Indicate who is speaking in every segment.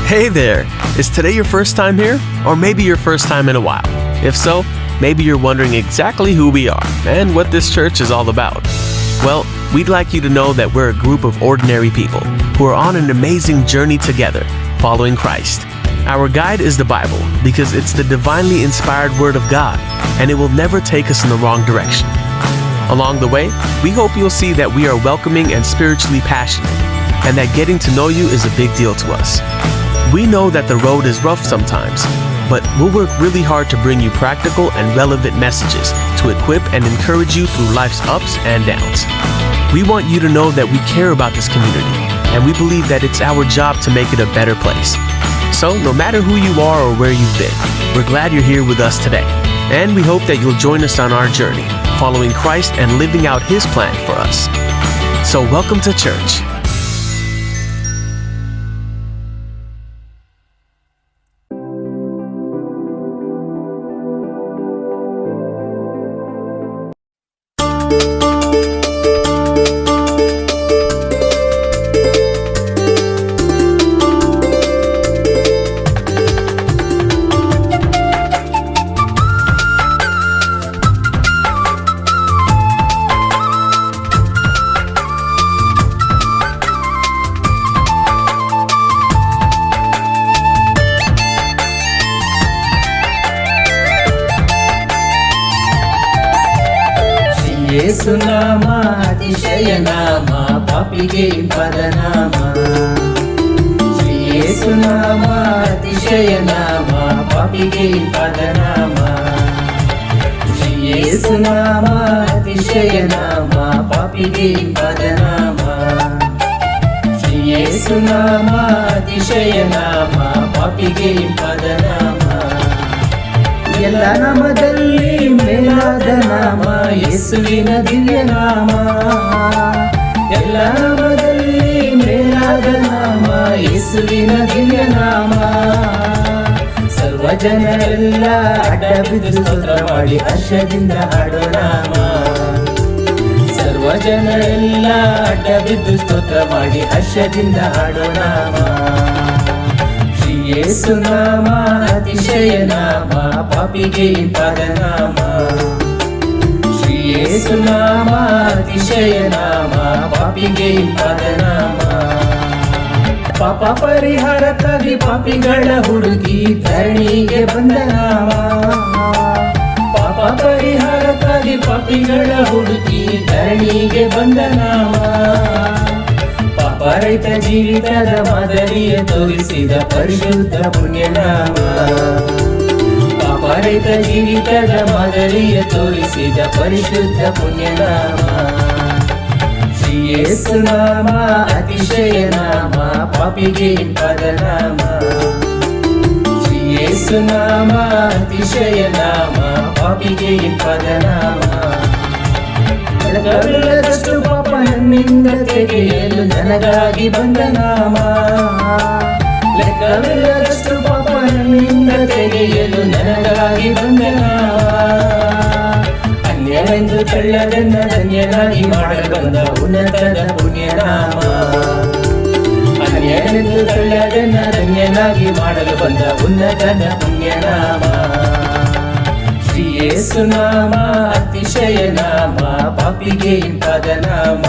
Speaker 1: Hey there! Is today your first time here? Or maybe your first time in a while? If so, maybe you're wondering exactly who we are and what this church is all about. Well, we'd like you to know that we're a group of ordinary people who are on an amazing journey together, following Christ. Our guide is the Bible because it's the divinely inspired Word of God, and it will never take us in the wrong direction. Along the way, we hope you'll see that we are welcoming and spiritually passionate, and that getting to know you is a big deal to us. We know that the road is rough sometimes, but we'll work really hard to bring you practical and relevant messages to equip and encourage you through life's ups and downs. We want you to know that we care about this community, and we believe that it's our job to make it a better place. So, no matter who you are or where you've been, we're glad you're here with us today, and we hope that you'll join us on our journey, following Christ and living out His plan for us. So, welcome to church.
Speaker 2: ಯೇಸುನಾಮ ಅತಿಶಯ ನಾಮ ಪಾಪಿಗೆ ಪದನಾಮ ಶ್ರೀ ಯೇಸುನಾಮ ಅತಿಶಯ ನಾಮ ಪಾಪಿಗೆ ಪದನಾಮ ಶ್ರೀ ಯೇಸುನಾಮ ಅತಿಶಯ ನಾಮ ಪಾಪಿಗೆ ಪದನಾಮ ಶ್ರೀ ಯೇಸುನಾಮ ಅತಿಶಯ ನಾಮ ಪಾಪಿಗೆ ಪದನಾಮ ಎಲ್ಲ ನಾಮದಲ್ಲಿ ಮೇಲಾದ ನಾಮ ಯೇಸುವಿನ ದಿವ್ಯ ನಾಮ ಎಲ್ಲ ನಾಮದಲ್ಲಿ ಮೇಲಾದ ನಾಮ ಯೇಸುವಿನ ದಿವ್ಯ ನಾಮ ಸರ್ವ ಜನರೆಲ್ಲ ಅಡ್ಡ ಬಿದ್ದು ಸ್ತೋತ್ರ ಮಾಡಿ ಹರ್ಷದಿಂದ ಹಾಡೋ ನಾಮ ಸರ್ವ ಜನರೆಲ್ಲ ಅಡ್ಡ ಬಿದ್ದು ಸ್ತೋತ್ರ ಮಾಡಿ ಹರ್ಷದಿಂದ ಹಾಡೋ ನಾಮ ಯೇಸುನಾಮ ಅತಿಶಯ ನಾಮ ಪಾಪಿಗೆ ಪದನಾಮ ಶ್ರೀ ಯೇಸುನಾಮ ಅತಿಶಯ ನಾಮ ಪಾಪಿಗೆ ಪದನಾಮ ಪಾಪ ಪರಿಹಾರಕ್ಕಾಗಿ ಪಾಪಿಗಳ ಹುಡುಗಿ ಧರಣಿಗೆ ಬಂದ ನಾಮ ಪಾಪ ಪರಿಹಾರಕ್ಕಾಗಿ ಪಾಪಿಗಳ ಹುಡುಗಿ ಧರಣಿಗೆ ಬಂದ ನಾಮ ರೈತ ಜೀವಿತದ ಮಾದರಿಯ ತೋರಿಸಿದ ಪರಿಶುದ್ಧ ಪುಣ್ಯನಾಮ ಪಾಪರಹಿತ ಜೀವಿತದ ಮಾದರಿಯ ತೋರಿಸಿದ ಪರಿಶುದ್ಧ ಪುಣ್ಯನಾಮ ಶ್ರೀ ಯೇಸುನಾಮ ಅತಿಶಯ ನಾಮ ಪಾಪಿಗೆ ಪದನಾಮ ಶ್ರೀ ಯೇಸುನಾಮ ಅತಿಶಯ ನಾಮ ಪಾಪಿಗೆ ಪದನಾಮ ಲೆಕ್ಕವಿಲ್ಲದಷ್ಟು ಪಾಪ ನನ್ನಿಂದ ತೆಗೆಯಲು ನನಗಾಗಿ ಬಂದ ನಾಮ ಲೆಕ್ಕವಿಲ್ಲದಷ್ಟು ಪಾಪ ನನ್ನಿಂದ ತೆಗೆಯಲು ನನಗಾಗಿ ಬಂದ ನಾಮ ಅನ್ಯವೆಂದು ತಳ್ಳದನ್ನ ಧನ್ಯನಾಗಿ ಮಾಡಲು ಬಂದ ಉನ್ನತದ ಪುಣ್ಯನಾಮ ಅನ್ಯವೆಂದು ತಳ್ಳದನ್ನ ಧನ್ಯನಾಗಿ ಮಾಡಲು ಬಂದ ಉನ್ನತದ ಪುಣ್ಯನಾಮ ಶ್ರೀ ಯೇಸುನಾಮ ಅತಿಶಯ ನಾಮ ಪಾಪಿಗೆ ಪದನಾಮ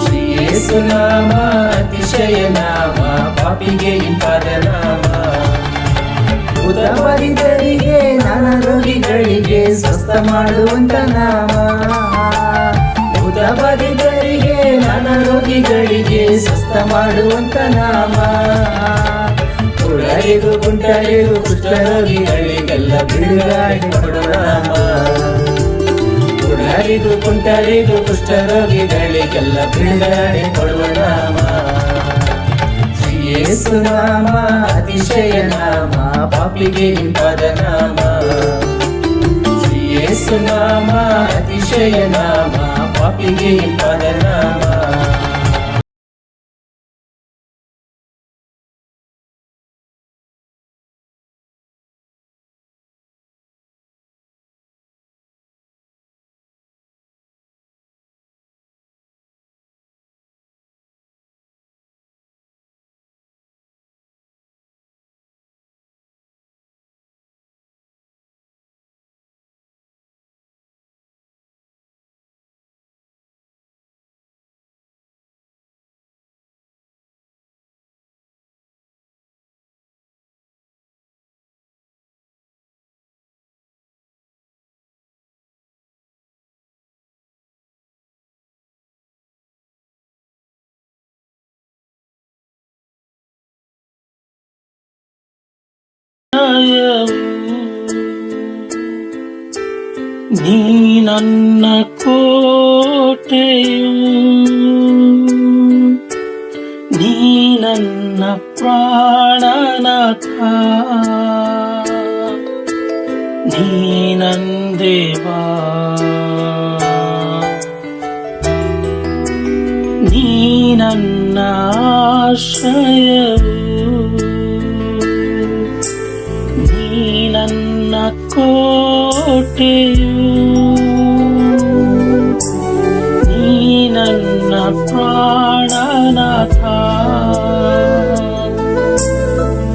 Speaker 2: ಶ್ರೀ ಯೇಸುನಾಮ ಅತಿಶಯ ನಾಮ ಪಾಪಿಗೆ ಪದನಾಮ ಭೂತಬಾಧಿತರಿಗೆ ನಾನಾ ರೋಗಿಗಳಿಗೆ ಸ್ವಸ್ಥ ಮಾಡುವಂತ ನಾಮ ಭೂತಬಾಧಿತರಿಗೆ ನಾನಾ ರೋಗಿಗಳಿಗೆ ಸ್ವಸ್ಥ ಮಾಡುವಂತ ನಾಮ ಕುಳರಿಗೂ ಕುಂಟರಿಗೂ ಕುಷ್ಠರೋಗಿಗಳಿಗೆಲ್ಲ ಬಿಡುಗಡೆ ಕೊಡೋ ನಾಮ ಕುಳರಿಗೂ ಕುಂಟರಿಗೂ ಕುಷ್ಠರೋಗಿಗಳಿಗೆಲ್ಲ ಬಿಡುಗಡೆ ಕೊಡುವ ನಾಮ ಶ್ರೀ ಯೇಸುನಾಮ ಅತಿಶಯ ನಾಮ ಪಾಪಿಗೆ ಪದನಾಮ ಶ್ರೀ ಯೇಸುನಾಮ ಅತಿಶಯ ನಾಮ ಪಾಪಿಗೆ ಪದನಾಮ
Speaker 3: ನೀ ನನ್ನ ಕೋಟೆಯು, ನೀ ನನ್ನ ಪ್ರಾಣನಾಥ, ನೀ ನನ್ನ ದೇವಾ, ನೀ ನನ್ನ ಆಶ್ರಯವು, ನೀ ನನ್ನ ಕೋಟೆಯು, ನೀ ನನ್ನ ಪ್ರಾಣನಾಥ,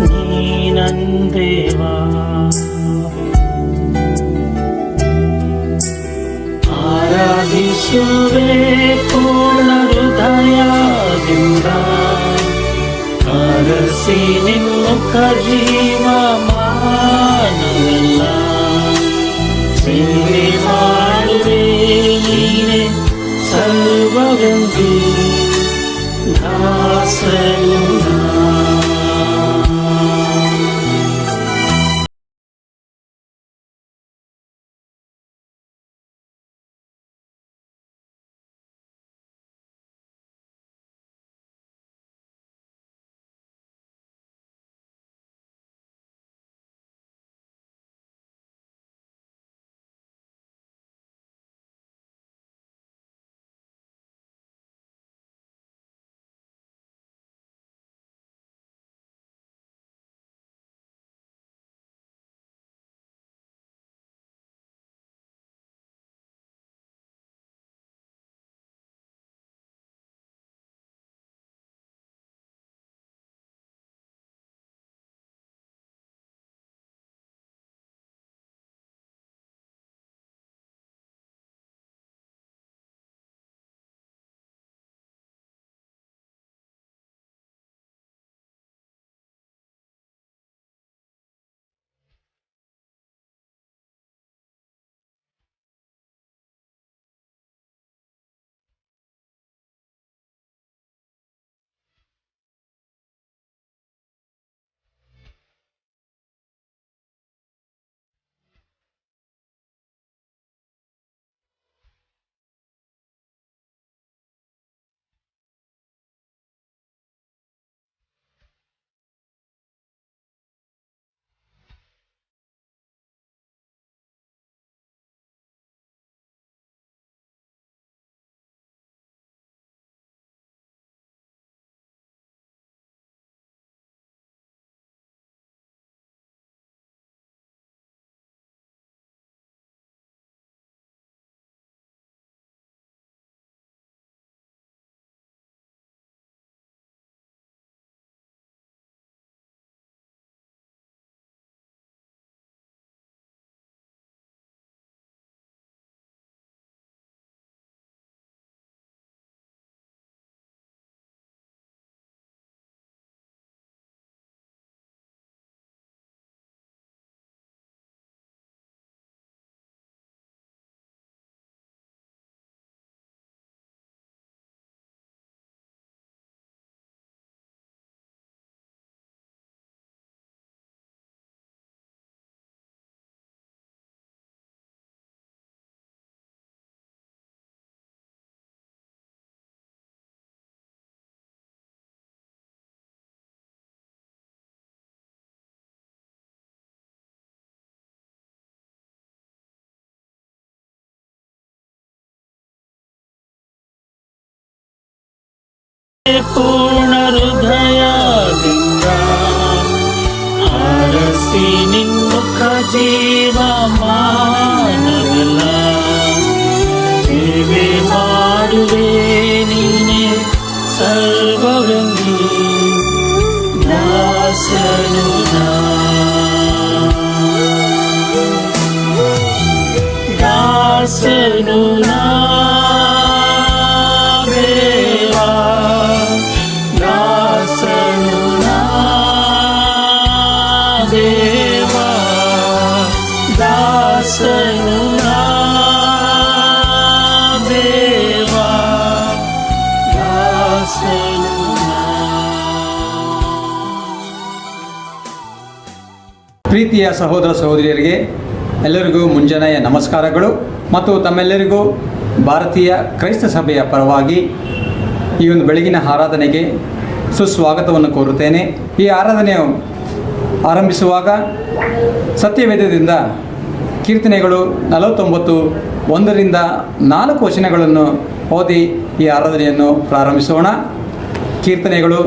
Speaker 3: ನೀ ನನ್ನ ದೇವಾ. ಆರಾಧಿಸುವೆ ಪೂರ್ಣ ಹೃದಯದಿಂದ, ಅರಸಿ ನಿಮ್ಮುಖ ಜೀವಮಾನವೆಲ್ಲ, ಸೇವೆ ಮಾಡುವೆ ನೀನೆ ಸರ್ವವೆಂದು, ದಾಸನು ನಾ. ಪೂರ್ಣ ಹೃದಯದಿಂದ, ಅರಸಿ ನಿಮ್ಮುಖ ಜೀವಮಾನವೆಲ್ಲ, ಸೇವೆ ಮಾಡುವೆ ನೀನೆ ಸರ್ವವೆಂದು, ದಾಸನು ನಾ. ದಾಸನು ನಾ ದೇವಾ, ದಾಸನು ನಾ ದೇವಾ, ದಾಸನು ನಾ ದೇವಾ, ದಾಸನು ನಾ.
Speaker 4: ಪ್ರೀತಿಯ ಸಹೋದರ ಸಹೋದರಿಯರಿಗೆ ಎಲ್ಲರಿಗೂ ಮುಂಜಾನೆಯ ನಮಸ್ಕಾರಗಳು ಮತ್ತು ತಮ್ಮೆಲ್ಲರಿಗೂ ಭಾರತೀಯ ಕ್ರೈಸ್ತ ಸಭೆಯ ಪರವಾಗಿ ಈ ಒಂದು ಬೆಳಗಿನ ಆರಾಧನೆಗೆ ಸುಸ್ವಾಗತವನ್ನು ಕೋರುತ್ತೇನೆ. ಈ ಆರಾಧನೆಯು ಆರಂಭಿಸುವಾಗ ಸತ್ಯವೇದದಿಂದ ಕೀರ್ತನೆಗಳು 49:1-4 ವಚನಗಳನ್ನು ಓದಿ ಈ ಆರಾಧನೆಯನ್ನು ಪ್ರಾರಂಭಿಸೋಣ. ಕೀರ್ತನೆಗಳು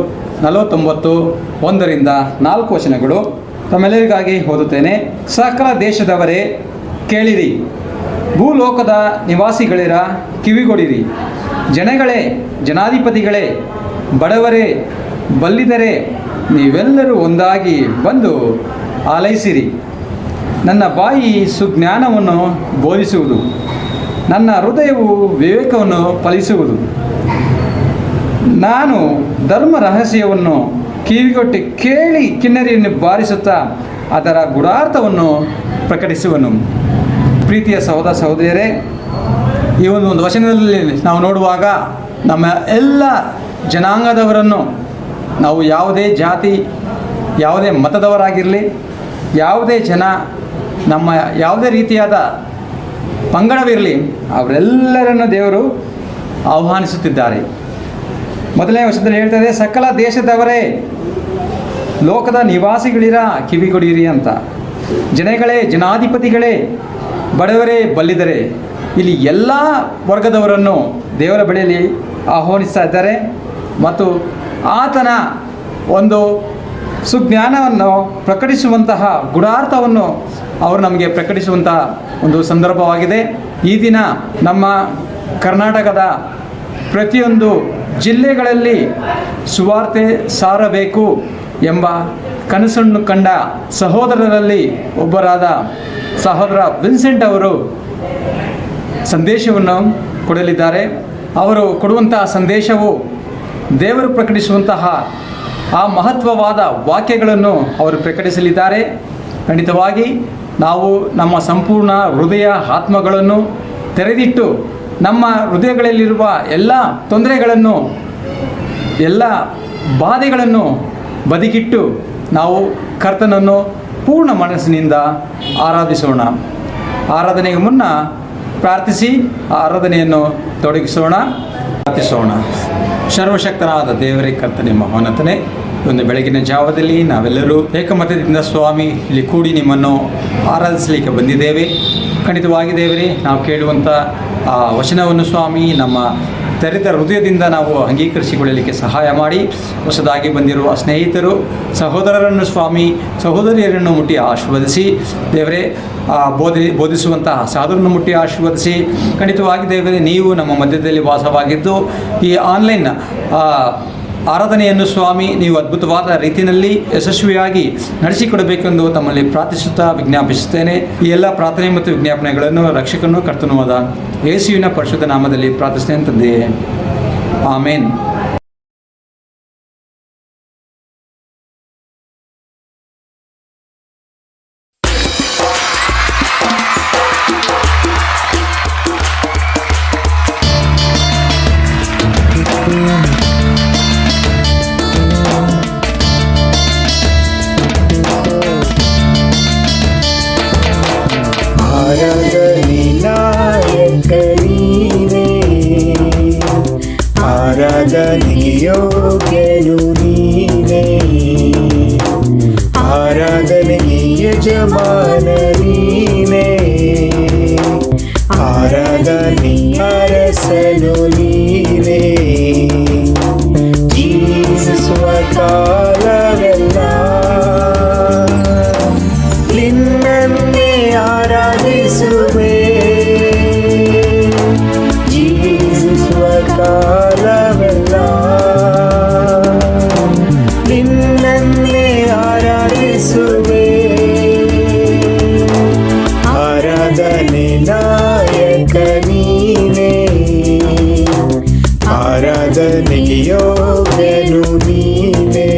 Speaker 4: 49:1-4 ವಚನಗಳು ತಮ್ಮೆಲ್ಲರಿಗಾಗಿ ಓದುತ್ತೇನೆ. ಸಕಲ ದೇಶದವರೇ ಕೇಳಿರಿ, ಭೂಲೋಕದ ನಿವಾಸಿಗಳಿರ ಕಿವಿಗೊಡಿರಿ. ಜನಗಳೇ, ಜನಾಧಿಪತಿಗಳೇ, ಬಡವರೇ, ಬಲ್ಲಿದರೇ, ನೀವೆಲ್ಲರೂ ಒಂದಾಗಿ ಬಂದು ಆಲೈಸಿರಿ. ನನ್ನ ಬಾಯಿ ಸುಜ್ಞಾನವನ್ನು ಬೋಧಿಸುವುದು, ನನ್ನ ಹೃದಯವು ವಿವೇಕವನ್ನು ಫಲಿಸುವುದು. ನಾನು ಧರ್ಮ ರಹಸ್ಯವನ್ನು ಕಿವಿಗೊಟ್ಟು ಕೇಳಿ ಕಿನ್ನರಿಯನ್ನು ಬಾರಿಸುತ್ತಾ ಅದರ ಗೂಢಾರ್ಥವನ್ನು ಪ್ರಕಟಿಸುವನು. ಪ್ರೀತಿಯ ಸಹೋದರ ಸಹೋದರಿಯರೇ, ಈ ಒಂದು ವಚನದಲ್ಲಿ ನಾವು ನೋಡುವಾಗ ನಮ್ಮ ಎಲ್ಲ ಜನಾಂಗದವರನ್ನು, ನಾವು ಯಾವುದೇ ಜಾತಿ, ಯಾವುದೇ ಮತದವರಾಗಿರಲಿ, ಯಾವುದೇ ಜನ, ನಮ್ಮ ಯಾವುದೇ ರೀತಿಯಾದ ಪಂಗಡವಿರಲಿ, ಅವರೆಲ್ಲರನ್ನು ದೇವರು ಆಹ್ವಾನಿಸುತ್ತಿದ್ದಾರೆ. ಮೊದಲನೇ ವಚನದಲ್ಲಿ ಹೇಳ್ತಾರೆ, ಸಕಲ ದೇಶದವರೇ, ಲೋಕದ ನಿವಾಸಿಗಳಿರ ಕಿವಿಗೊಡಿರಿ ಅಂತ. ಜನಗಳೇ, ಜನಾಧಿಪತಿಗಳೇ, ಬಡವರೇ, ಬಲ್ಲಿದರೇ, ಇಲ್ಲಿ ಎಲ್ಲ ವರ್ಗದವರನ್ನು ದೇವರ ಬಳಿಯಲ್ಲಿ ಆಹ್ವಾನಿಸ್ತಾ ಇದ್ದಾರೆ ಮತ್ತು ಆತನ ಒಂದು ಸುಜ್ಞಾನವನ್ನು ಪ್ರಕಟಿಸುವಂತಹ ಗೂಢಾರ್ಥವನ್ನು ಅವರು ನಮಗೆ ಪ್ರಕಟಿಸುವಂತಹ ಒಂದು ಸಂದರ್ಭವಾಗಿದೆ. ಈ ದಿನ ನಮ್ಮ ಕರ್ನಾಟಕದ ಪ್ರತಿಯೊಂದು ಜಿಲ್ಲೆಗಳಲ್ಲಿ ಸುವಾರ್ತೆ ಸಾರಬೇಕು ಎಂಬ ಕನಸನ್ನು ಕಂಡ ಸಹೋದರರಲ್ಲಿ ಒಬ್ಬರಾದ ಸಹೋದರ ವಿನ್ಸೆಂಟ್ ಅವರು ಸಂದೇಶವನ್ನು ಕೊಡಲಿದ್ದಾರೆ. ಅವರು ಕೊಡುವಂತಹ ಸಂದೇಶವು ದೇವರು ಪ್ರಕಟಿಸುವಂತಹ ಆ ಮಹತ್ವವಾದ ವಾಕ್ಯಗಳನ್ನು ಅವರು ಪ್ರಕಟಿಸಲಿದ್ದಾರೆ. ಖಂಡಿತವಾಗಿ ನಾವು ನಮ್ಮ ಸಂಪೂರ್ಣ ಹೃದಯ ಆತ್ಮಗಳನ್ನು ತೆರೆದಿಟ್ಟು ನಮ್ಮ ಹೃದಯಗಳಲ್ಲಿರುವ ಎಲ್ಲ ತೊಂದರೆಗಳನ್ನು, ಎಲ್ಲ ಬಾಧೆಗಳನ್ನು ಬದಿಗಿಟ್ಟು ನಾವು ಕರ್ತನನ್ನು ಪೂರ್ಣ ಮನಸ್ಸಿನಿಂದ ಆರಾಧಿಸೋಣ. ಆರಾಧನೆಗೆ ಮುನ್ನ ಪ್ರಾರ್ಥಿಸಿ ಆರಾಧನೆಯನ್ನು ತೊಡಗಿಸೋಣ. ಪ್ರಾರ್ಥಿಸೋಣ. ಸರ್ವಶಕ್ತನಾದ ದೇವರೇ, ಕರ್ತನೆ, ಮಹೋನ್ನತನೇ, ಒಂದು ಬೆಳಗಿನ ಜಾವದಲ್ಲಿ ನಾವೆಲ್ಲರೂ ಏಕಮತದಿಂದ ಸ್ವಾಮಿ ಇಲ್ಲಿ ಕೂಡಿ ನಿಮ್ಮನ್ನು ಆರಾಧಿಸಲಿಕ್ಕೆ ಬಂದಿದ್ದೇವೆ. ಖಂಡಿತವಾಗಿ ದೇವರೇ, ನಾವು ಕೇಳುವಂಥ ಆ ವಚನವನ್ನು ಸ್ವಾಮಿ ನಮ್ಮ ತೆರೆದ ಹೃದಯದಿಂದ ನಾವು ಅಂಗೀಕರಿಸಿಕೊಳ್ಳಲಿಕ್ಕೆ ಸಹಾಯ ಮಾಡಿ, ಹೊಸದಾಗಿ ಬಂದಿರುವ ಸ್ನೇಹಿತರು, ಸಹೋದರರನ್ನು ಸ್ವಾಮಿ, ಸಹೋದರಿಯರನ್ನು ಮುಟ್ಟಿ ಆಶೀರ್ವದಿಸಿ ದೇವರೇ, ಬೋಧಿಸುವಂತಹ ಸಾಧುರನ್ನು ಮುಟ್ಟಿ ಆಶೀರ್ವದಿಸಿ. ಖಂಡಿತವಾಗಿ ದೇವರೇ, ನೀವು ನಮ್ಮ ಮಧ್ಯದಲ್ಲಿ ವಾಸವಾಗಿದ್ದು ಈ ಆನ್ಲೈನ್ ಆರಾಧನೆಯನ್ನು ಸ್ವಾಮಿ ನೀವು ಅದ್ಭುತವಾದ ರೀತಿಯಲ್ಲಿ ಯಶಸ್ವಿಯಾಗಿ ನಡೆಸಿಕೊಡಬೇಕೆಂದು ತಮ್ಮಲ್ಲಿ ಪ್ರಾರ್ಥಿಸುತ್ತಾ ವಿಜ್ಞಾಪಿಸುತ್ತೇನೆ. ಈ ಎಲ್ಲ ಪ್ರಾರ್ಥನೆ ಮತ್ತು ವಿಜ್ಞಾಪನೆಗಳನ್ನು ರಕ್ಷಕನೂ ಕರ್ತನೂ ಆದ ಯೇಸುವಿನ ಪರಿಶುದ್ಧ ನಾಮದಲ್ಲಿ ಪ್ರಾರ್ಥಿಸ್ತೇನೆ ತಂದೆಯೇ, ಆಮೇನ್.
Speaker 5: ಆರಾಧನೆಗೆ ಯೋಗ್ಯನು ನೀನೇ, ಆರಾಧನೆಗೆ ಯಜಮಾನ ನೀನೇ, ಆರಾಧನೆ ಅರಸನು ನೀನೇ. ಜೀವಿಸುವ ಕಾಲವೆಲ್ಲ ನಿನ್ನನ್ನೇ ಆರಾಧಿಸುವೆ, ಜೀವಿಸುವ ಕಾಲವೆಲ್ಲ ನಿನ್ನನ್ನೇ ಆರಾಧಿಸುವೆ. ಆರಾಧನೆ ನಾಯಕ ನೀನೇ, ಆರಾಧನೆಗೆ ಯೋಗ್ಯನು ನೀನೇ.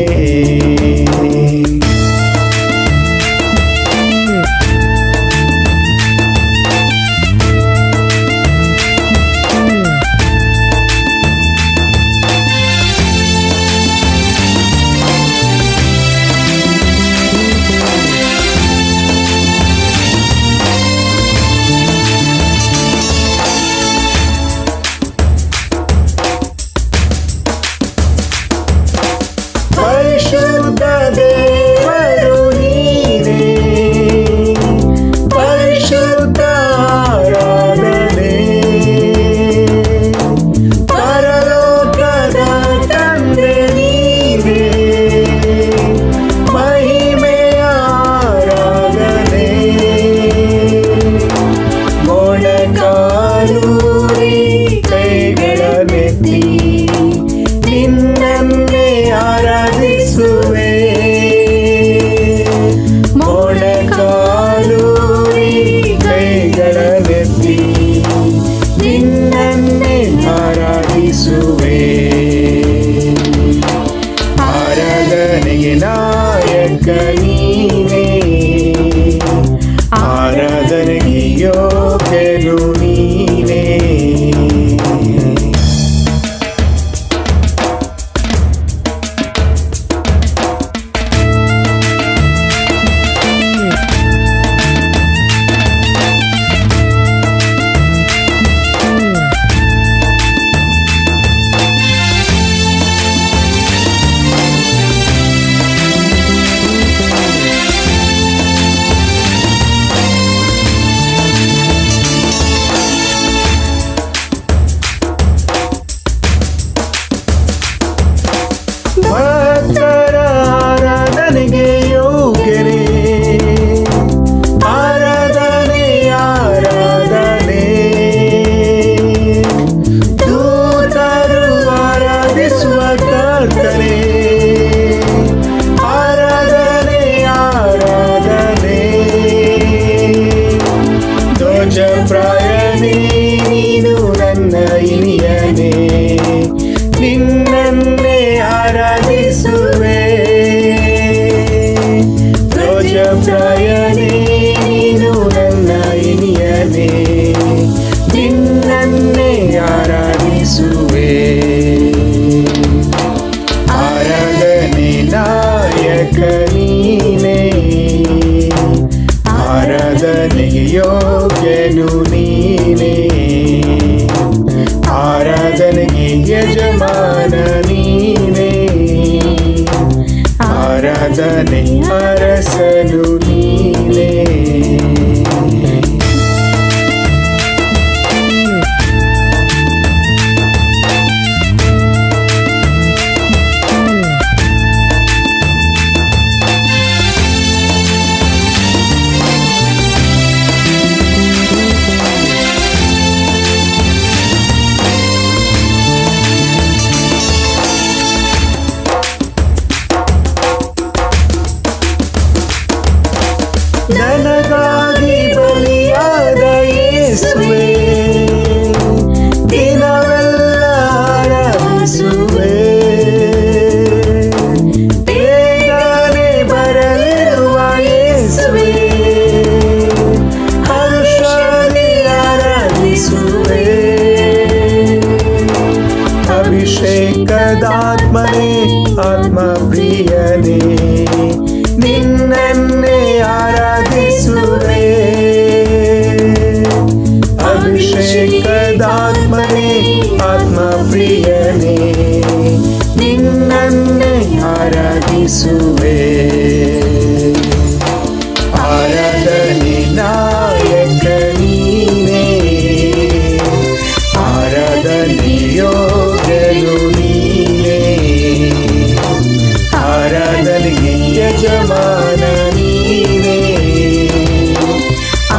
Speaker 5: ಆರಾಧನೆಗೆ ನಾಯಕ ನೀನೇ, ಆರಾಧನೆಗೆ ಯೋಗ್ಯನು ನೀನೇ. ಭಕ್ತರ ಆರಾಧನೆಗೆ ಯೋಗ್ಯರೇ, ಆರಾಧನೆ ಆರಾಧನೆ. ದೂತರು ಆರಾಧಿಸುವ ಕರ್ತನೇ, ಆರಾಧನೆ ಆರಾಧನೆ. ದೋಷಪ್ರಾಯನೇ ನೀನು ನನ್ನ ಇನಿಯನೇ, ನಿನ್ನನ್ನೇ ಆರಾಧಿಸುವೆ. ರೋಜಪ್ರಾಯನೇ ನೀನು ನನ್ನ ಇನಿಯನೇ, ನಿನ್ನನ್ನೇ ಆರಾಧಿಸುವೆ. ಆರಾಧನೆ ನಾಯಕ ನೀನೇ, ಆರಾಧನೆಗೆ ಯೋಗ್ಯನು ನೀನೇ, ಆರಾಧನೆಗೆ ಯಜಮಾನ ನೀನೇ, ಆರಾಧನೆ ಅರಸನು ನೀನೇ. ನನಗಾಗಿ ಬಲಿಯಾದ ಯೇಸುವೆ, ದಿನವೆಲ್ಲ ಆರಾಧಿಸುವೆ. ಬೇಗನೆ ಬರಲಿರುವ ಯೇಸುವೆ, ಹರ್ಷದಿ ಆರಾಧಿಸುವೆ. ಅಭಿಷೇಕದಾತ್ಮನೇ ಆತ್ಮ ಪ್ರಿಯನೇ, ನಿನ್ನನ್ನೇ ಆರಾಧಿಸುವೆ. ಅಭಿಷೇಕದಾತ್ಮನೇ ಆತ್ಮ ಪ್ರಿಯನೇ, ನಿನ್ನನ್ನೇ ಆರಾಧಿಸುವೆ. ಆರಾಧನೆ ನಾಯಕ ನೀನೇ, ಆರಾಧನೆ ಯೋಗ್ಯನು ನೀನೇ, ಆರಾಧನೆಗೆ ಯಜಮಾನ ನೀನೇ,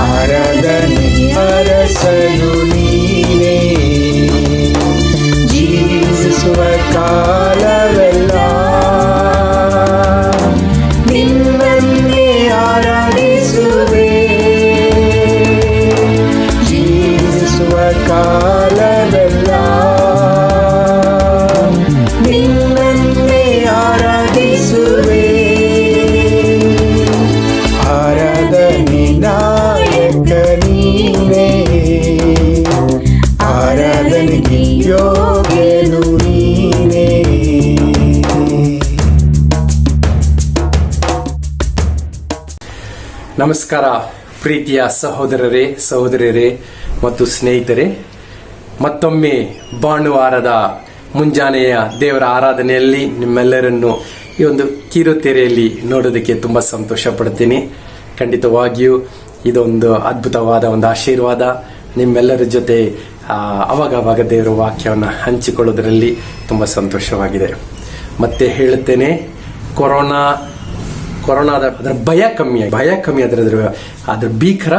Speaker 5: ಆರಾಧನೆ ಅರಸನು ನೀನೇ. ಜೀವಿಸುವ ಕಾಲವೆಲ್ಲ ನಿನ್ನನ್ನೇ ಆರಾಧಿಸುವೆ. ಜೀವಿಸುವ ಕಾಲವೆಲ್ಲ ನಿನ್ನನ್ನೇ ಆರಾಧಿಸುವೆ. ಆರಾಧನೆ ನಾಯಕ ನೀನೇ, ಆರಾಧನೆಗೆ ಯೋಗ್ಯನು ನೀನೇ.
Speaker 6: ನಮಸ್ಕಾರ ಪ್ರೀತಿಯ ಸಹೋದರರೇ, ಸಹೋದರಿಯರೇ ಮತ್ತು ಸ್ನೇಹಿತರೆ. ಮತ್ತೊಮ್ಮೆ ಭಾನುವಾರದ ಮುಂಜಾನೆಯ ದೇವರ ಆರಾಧನೆಯಲ್ಲಿ ನಿಮ್ಮೆಲ್ಲರನ್ನು ಈ ಒಂದು ಕಿರುತೆರೆಯಲ್ಲಿ ನೋಡೋದಕ್ಕೆ ತುಂಬ ಸಂತೋಷ ಪಡ್ತೀನಿ. ಖಂಡಿತವಾಗಿಯೂ ಇದೊಂದು ಅದ್ಭುತವಾದ ಒಂದು ಆಶೀರ್ವಾದ. ನಿಮ್ಮೆಲ್ಲರ ಜೊತೆ ಅವಾಗ ದೇವರ ವಾಕ್ಯವನ್ನು ಹಂಚಿಕೊಳ್ಳೋದರಲ್ಲಿ ತುಂಬ ಸಂತೋಷವಾಗಿದೆ. ಮತ್ತೆ ಹೇಳುತ್ತೇನೆ, ಕೊರೋನಾದ ಅದರ ಭಯ ಕಮ್ಮಿ ಅದ್ರ ಭೀಕರ